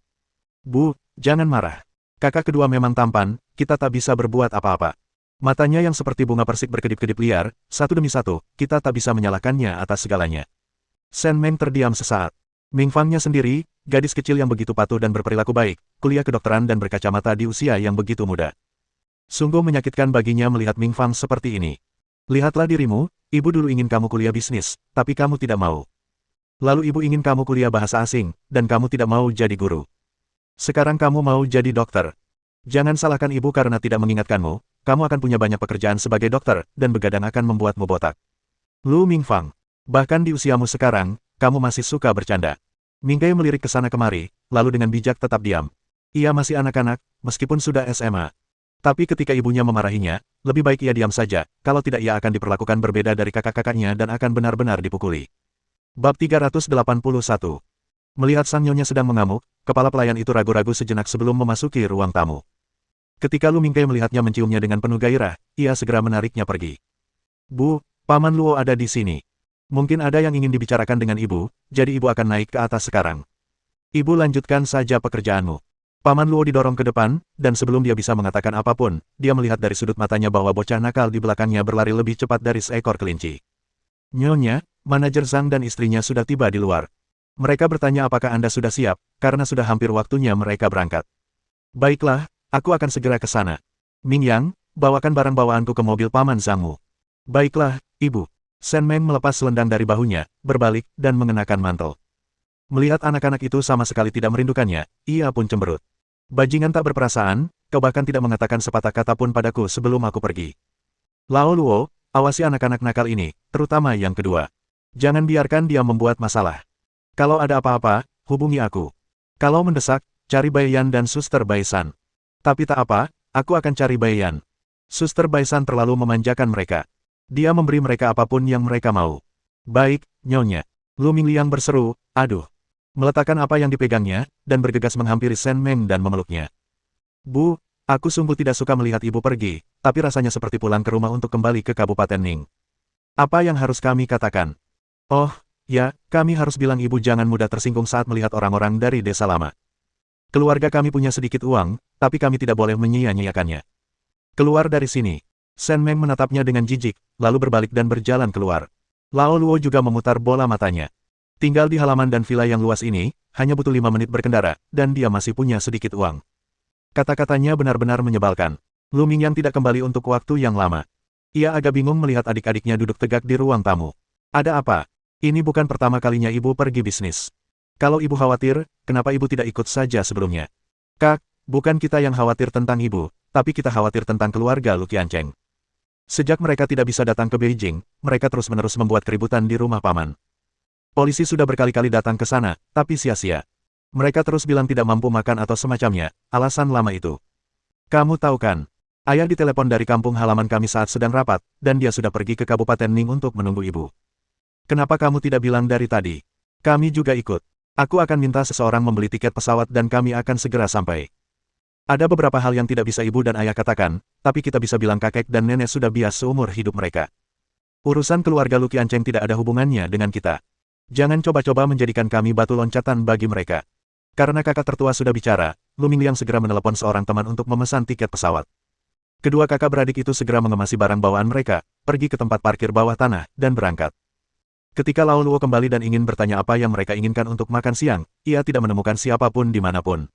Bu, jangan marah. Kakak kedua memang tampan, kita tak bisa berbuat apa-apa. Matanya yang seperti bunga persik berkedip-kedip liar, satu demi satu, kita tak bisa menyalahkannya atas segalanya. Shen Meng terdiam sesaat. Ming Fangnya sendiri, gadis kecil yang begitu patuh dan berperilaku baik, kuliah kedokteran dan berkacamata di usia yang begitu muda. Sungguh menyakitkan baginya melihat Ming Fang seperti ini. Lihatlah dirimu, ibu dulu ingin kamu kuliah bisnis, tapi kamu tidak mau. Lalu ibu ingin kamu kuliah bahasa asing, dan kamu tidak mau jadi guru. Sekarang kamu mau jadi dokter. Jangan salahkan ibu karena tidak mengingatkanmu, kamu akan punya banyak pekerjaan sebagai dokter, dan begadang akan membuatmu botak. Lu Mingfang. Bahkan di usiamu sekarang, kamu masih suka bercanda. Minggai melirik ke sana kemari, lalu dengan bijak tetap diam. Ia masih anak-anak, meskipun sudah SMA. Tapi ketika ibunya memarahinya, lebih baik ia diam saja, kalau tidak ia akan diperlakukan berbeda dari kakak-kakaknya dan akan benar-benar dipukuli. Bab 381. Melihat sang nyonya sedang mengamuk, kepala pelayan itu ragu-ragu sejenak sebelum memasuki ruang tamu. Ketika Lu Mingkai melihatnya menciumnya dengan penuh gairah, ia segera menariknya pergi. Bu, Paman Luo ada di sini. Mungkin ada yang ingin dibicarakan dengan ibu, jadi ibu akan naik ke atas sekarang. Ibu lanjutkan saja pekerjaanmu. Paman Luo didorong ke depan, dan sebelum dia bisa mengatakan apapun, dia melihat dari sudut matanya bahwa bocah nakal di belakangnya berlari lebih cepat dari seekor kelinci. Nyonya, manajer Zhang dan istrinya sudah tiba di luar. Mereka bertanya apakah Anda sudah siap, karena sudah hampir waktunya mereka berangkat. Baiklah, aku akan segera ke sana. Ming Yang, bawakan barang bawaanku ke mobil Paman Zhangmu. Baiklah, Ibu. Shen Meng melepas selendang dari bahunya, berbalik, dan mengenakan mantel. Melihat anak-anak itu sama sekali tidak merindukannya, ia pun cemberut. Bajingan tak berperasaan, kau bahkan tidak mengatakan sepatah kata pun padaku sebelum aku pergi. Lao Luo, awasi anak-anak nakal ini, terutama yang kedua. Jangan biarkan dia membuat masalah. Kalau ada apa-apa, hubungi aku. Kalau mendesak, cari Baiyan dan Suster Baisan. Tapi tak apa, aku akan cari Baiyan. Suster Baisan terlalu memanjakan mereka. Dia memberi mereka apapun yang mereka mau. Baik, Nyonya. Lu Mingliang berseru, aduh. Meletakkan apa yang dipegangnya, dan bergegas menghampiri Shen Meng dan memeluknya. Bu, aku sungguh tidak suka melihat ibu pergi, tapi rasanya seperti pulang ke rumah untuk kembali ke Kabupaten Ning. Apa yang harus kami katakan? Oh, ya, kami harus bilang ibu jangan mudah tersinggung saat melihat orang-orang dari desa lama. Keluarga kami punya sedikit uang, tapi kami tidak boleh menyia-nyiakannya. Keluar dari sini. Shen Meng menatapnya dengan jijik, lalu berbalik dan berjalan keluar. Lao Luo juga memutar bola matanya. Tinggal di halaman dan villa yang luas ini, hanya butuh 5 menit berkendara, dan dia masih punya sedikit uang. Kata-katanya benar-benar menyebalkan. Lu Mingyang tidak kembali untuk waktu yang lama. Ia agak bingung melihat adik-adiknya duduk tegak di ruang tamu. Ada apa? Ini bukan pertama kalinya ibu pergi bisnis. Kalau ibu khawatir, kenapa ibu tidak ikut saja sebelumnya? Kak, bukan kita yang khawatir tentang ibu, tapi kita khawatir tentang keluarga Lu Qiancheng. Sejak mereka tidak bisa datang ke Beijing, mereka terus-menerus membuat keributan di rumah paman. Polisi sudah berkali-kali datang ke sana, tapi sia-sia. Mereka terus bilang tidak mampu makan atau semacamnya, alasan lama itu. Kamu tahu kan? Ayah ditelepon dari kampung halaman kami saat sedang rapat, dan dia sudah pergi ke Kabupaten Ning untuk menunggu ibu. Kenapa kamu tidak bilang dari tadi? Kami juga ikut. Aku akan minta seseorang membeli tiket pesawat dan kami akan segera sampai. Ada beberapa hal yang tidak bisa ibu dan ayah katakan, tapi kita bisa bilang kakek dan nenek sudah bias seumur hidup mereka. Urusan keluarga Lu Qiancheng tidak ada hubungannya dengan kita. Jangan coba-coba menjadikan kami batu loncatan bagi mereka. Karena kakak tertua sudah bicara, Lu Mingliang segera menelepon seorang teman untuk memesan tiket pesawat. Kedua kakak beradik itu segera mengemasi barang bawaan mereka, pergi ke tempat parkir bawah tanah, dan berangkat. Ketika Lao Luo kembali dan ingin bertanya apa yang mereka inginkan untuk makan siang, ia tidak menemukan siapapun dimanapun.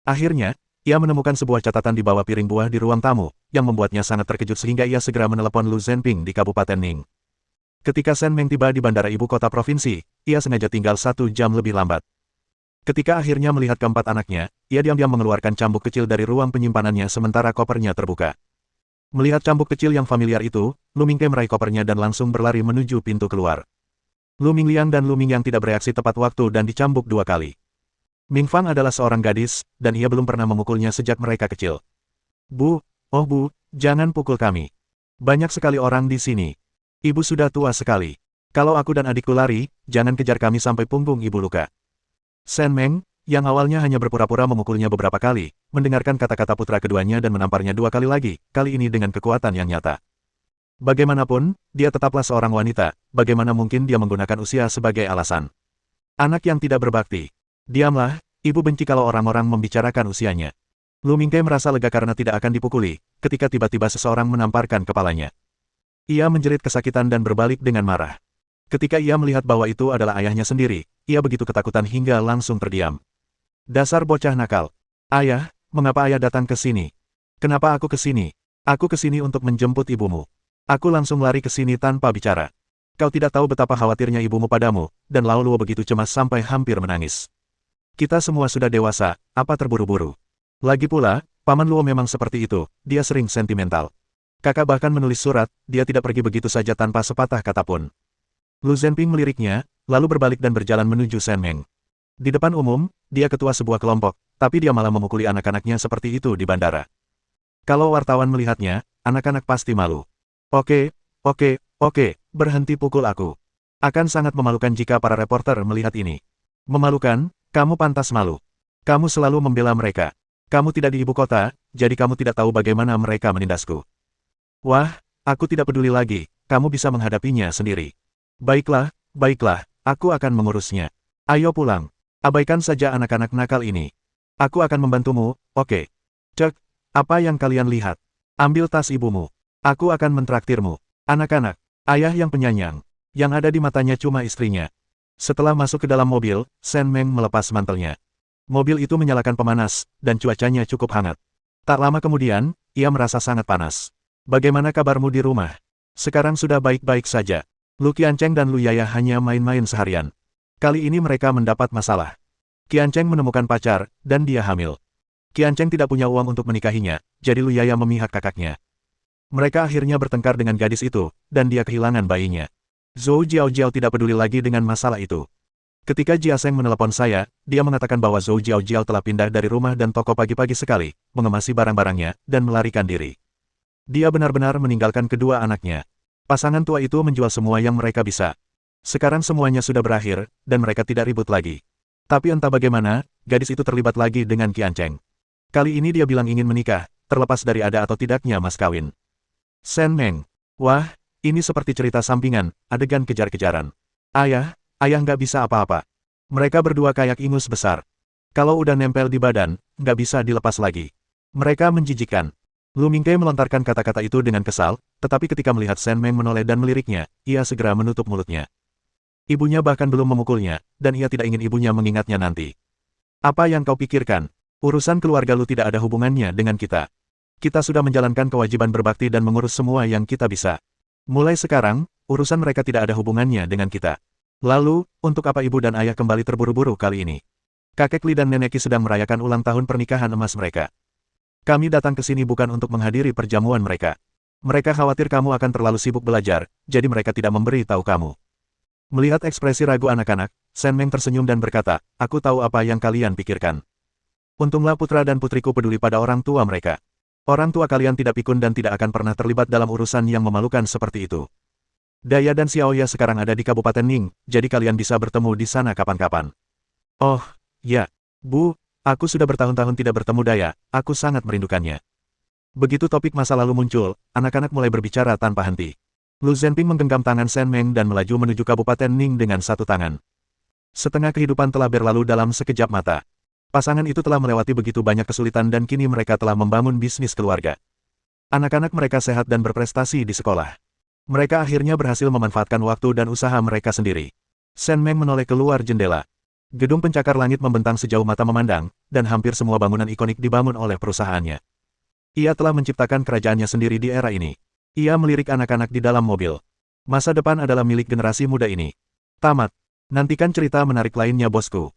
Akhirnya, ia menemukan sebuah catatan di bawah piring buah di ruang tamu, yang membuatnya sangat terkejut sehingga ia segera menelepon Lu Zhenping di Kabupaten Ning. Ketika Shen Meng tiba di bandara ibu kota provinsi, ia sengaja tinggal 1 jam lebih lambat. Ketika akhirnya melihat keempat anaknya, ia diam-diam mengeluarkan cambuk kecil dari ruang penyimpanannya sementara kopernya terbuka. Melihat cambuk kecil yang familiar itu, Lu Mingkai meraih kopernya dan langsung berlari menuju pintu keluar. Lu Mingliang dan Lu Mingyang tidak bereaksi tepat waktu dan dicambuk 2 kali. Ming Fang adalah seorang gadis, dan ia belum pernah memukulnya sejak mereka kecil. Bu, oh bu, jangan pukul kami. Banyak sekali orang di sini. Ibu sudah tua sekali. Kalau aku dan adikku lari, jangan kejar kami sampai punggung ibu luka. Shen Meng, yang awalnya hanya berpura-pura memukulnya beberapa kali, mendengarkan kata-kata putra keduanya dan menamparnya 2 kali lagi, kali ini dengan kekuatan yang nyata. Bagaimanapun, dia tetaplah seorang wanita, bagaimana mungkin dia menggunakan usia sebagai alasan. Anak yang tidak berbakti. Diamlah, ibu benci kalau orang-orang membicarakan usianya. Lu Mingkai merasa lega karena tidak akan dipukuli, ketika tiba-tiba seseorang menamparkan kepalanya. Ia menjerit kesakitan dan berbalik dengan marah. Ketika ia melihat bahwa itu adalah ayahnya sendiri, ia begitu ketakutan hingga langsung terdiam. Dasar bocah nakal. Ayah, mengapa ayah datang ke sini? Kenapa aku ke sini? Aku ke sini untuk menjemput ibumu. Aku langsung lari ke sini tanpa bicara. Kau tidak tahu betapa khawatirnya ibumu padamu, dan Lao Luo begitu cemas sampai hampir menangis. Kita semua sudah dewasa, apa terburu-buru? Lagi pula, Paman Luo memang seperti itu, dia sering sentimental. Kakak bahkan menulis surat, dia tidak pergi begitu saja tanpa sepatah kata pun. Lu Zhenping meliriknya, lalu berbalik dan berjalan menuju Shen Meng. Di depan umum, dia ketua sebuah kelompok, tapi dia malah memukuli anak-anaknya seperti itu di bandara. Kalau wartawan melihatnya, anak-anak pasti malu. Oke, berhenti pukul aku. Akan sangat memalukan jika para reporter melihat ini. Memalukan, kamu pantas malu. Kamu selalu membela mereka. Kamu tidak di ibu kota, jadi kamu tidak tahu bagaimana mereka menindasku. Wah, aku tidak peduli lagi, kamu bisa menghadapinya sendiri. Baiklah, aku akan mengurusnya. Ayo pulang. Abaikan saja anak-anak nakal ini. Aku akan membantumu, oke. Cek, apa yang kalian lihat? Ambil tas ibumu. Aku akan mentraktirmu. Anak-anak, ayah yang penyayang. Yang ada di matanya cuma istrinya. Setelah masuk ke dalam mobil, Shen Meng melepas mantelnya. Mobil itu menyalakan pemanas, dan cuacanya cukup hangat. Tak lama kemudian, ia merasa sangat panas. Bagaimana kabarmu di rumah? Sekarang sudah baik-baik saja. Lu Qiancheng dan Lu Yaya hanya main-main seharian. Kali ini mereka mendapat masalah. Qiancheng menemukan pacar, dan dia hamil. Qiancheng tidak punya uang untuk menikahinya, jadi Lu Yaya memihak kakaknya. Mereka akhirnya bertengkar dengan gadis itu, dan dia kehilangan bayinya. Zhou Jiaojiao tidak peduli lagi dengan masalah itu. Ketika Jia Seng menelepon saya, dia mengatakan bahwa Zhou Jiaojiao telah pindah dari rumah dan toko pagi-pagi sekali, mengemasi barang-barangnya, dan melarikan diri. Dia benar-benar meninggalkan kedua anaknya. Pasangan tua itu menjual semua yang mereka bisa. Sekarang semuanya sudah berakhir, dan mereka tidak ribut lagi. Tapi entah bagaimana, gadis itu terlibat lagi dengan Qiancheng. Kali ini dia bilang ingin menikah, terlepas dari ada atau tidaknya mas kawin. Shen Meng. Wah, ini seperti cerita sampingan, adegan kejar-kejaran. Ayah nggak bisa apa-apa. Mereka berdua kayak ingus besar. Kalau udah nempel di badan, nggak bisa dilepas lagi. Mereka menjijikkan. Lu Mingke melontarkan kata-kata itu dengan kesal, tetapi ketika melihat Shen Meng menoleh dan meliriknya, ia segera menutup mulutnya. Ibunya bahkan belum memukulnya, dan ia tidak ingin ibunya mengingatnya nanti. Apa yang kau pikirkan? Urusan keluarga lu tidak ada hubungannya dengan kita. Kita sudah menjalankan kewajiban berbakti dan mengurus semua yang kita bisa. Mulai sekarang, urusan mereka tidak ada hubungannya dengan kita. Lalu, untuk apa ibu dan ayah kembali terburu-buru kali ini? Kakek Li dan Nenek Qi sedang merayakan ulang tahun pernikahan emas mereka. Kami datang ke sini bukan untuk menghadiri perjamuan mereka. Mereka khawatir kamu akan terlalu sibuk belajar, jadi mereka tidak memberi tahu kamu. Melihat ekspresi ragu anak-anak, Shen Meng tersenyum dan berkata, aku tahu apa yang kalian pikirkan. Untunglah putra dan putriku peduli pada orang tua mereka. Orang tua kalian tidak pikun dan tidak akan pernah terlibat dalam urusan yang memalukan seperti itu. Daya dan Xiaoya sekarang ada di Kabupaten Ning, jadi kalian bisa bertemu di sana kapan-kapan. Oh, ya, Bu, aku sudah bertahun-tahun tidak bertemu Daya, aku sangat merindukannya. Begitu topik masa lalu muncul, anak-anak mulai berbicara tanpa henti. Lu Zhenping menggenggam tangan Shen Meng dan melaju menuju Kabupaten Ning dengan satu tangan. Setengah kehidupan telah berlalu dalam sekejap mata. Pasangan itu telah melewati begitu banyak kesulitan dan kini mereka telah membangun bisnis keluarga. Anak-anak mereka sehat dan berprestasi di sekolah. Mereka akhirnya berhasil memanfaatkan waktu dan usaha mereka sendiri. Shen Meng menoleh keluar jendela. Gedung pencakar langit membentang sejauh mata memandang, dan hampir semua bangunan ikonik dibangun oleh perusahaannya. Ia telah menciptakan kerajaannya sendiri di era ini. Ia melirik anak-anak di dalam mobil. Masa depan adalah milik generasi muda ini. Tamat. Nantikan cerita menarik lainnya bosku.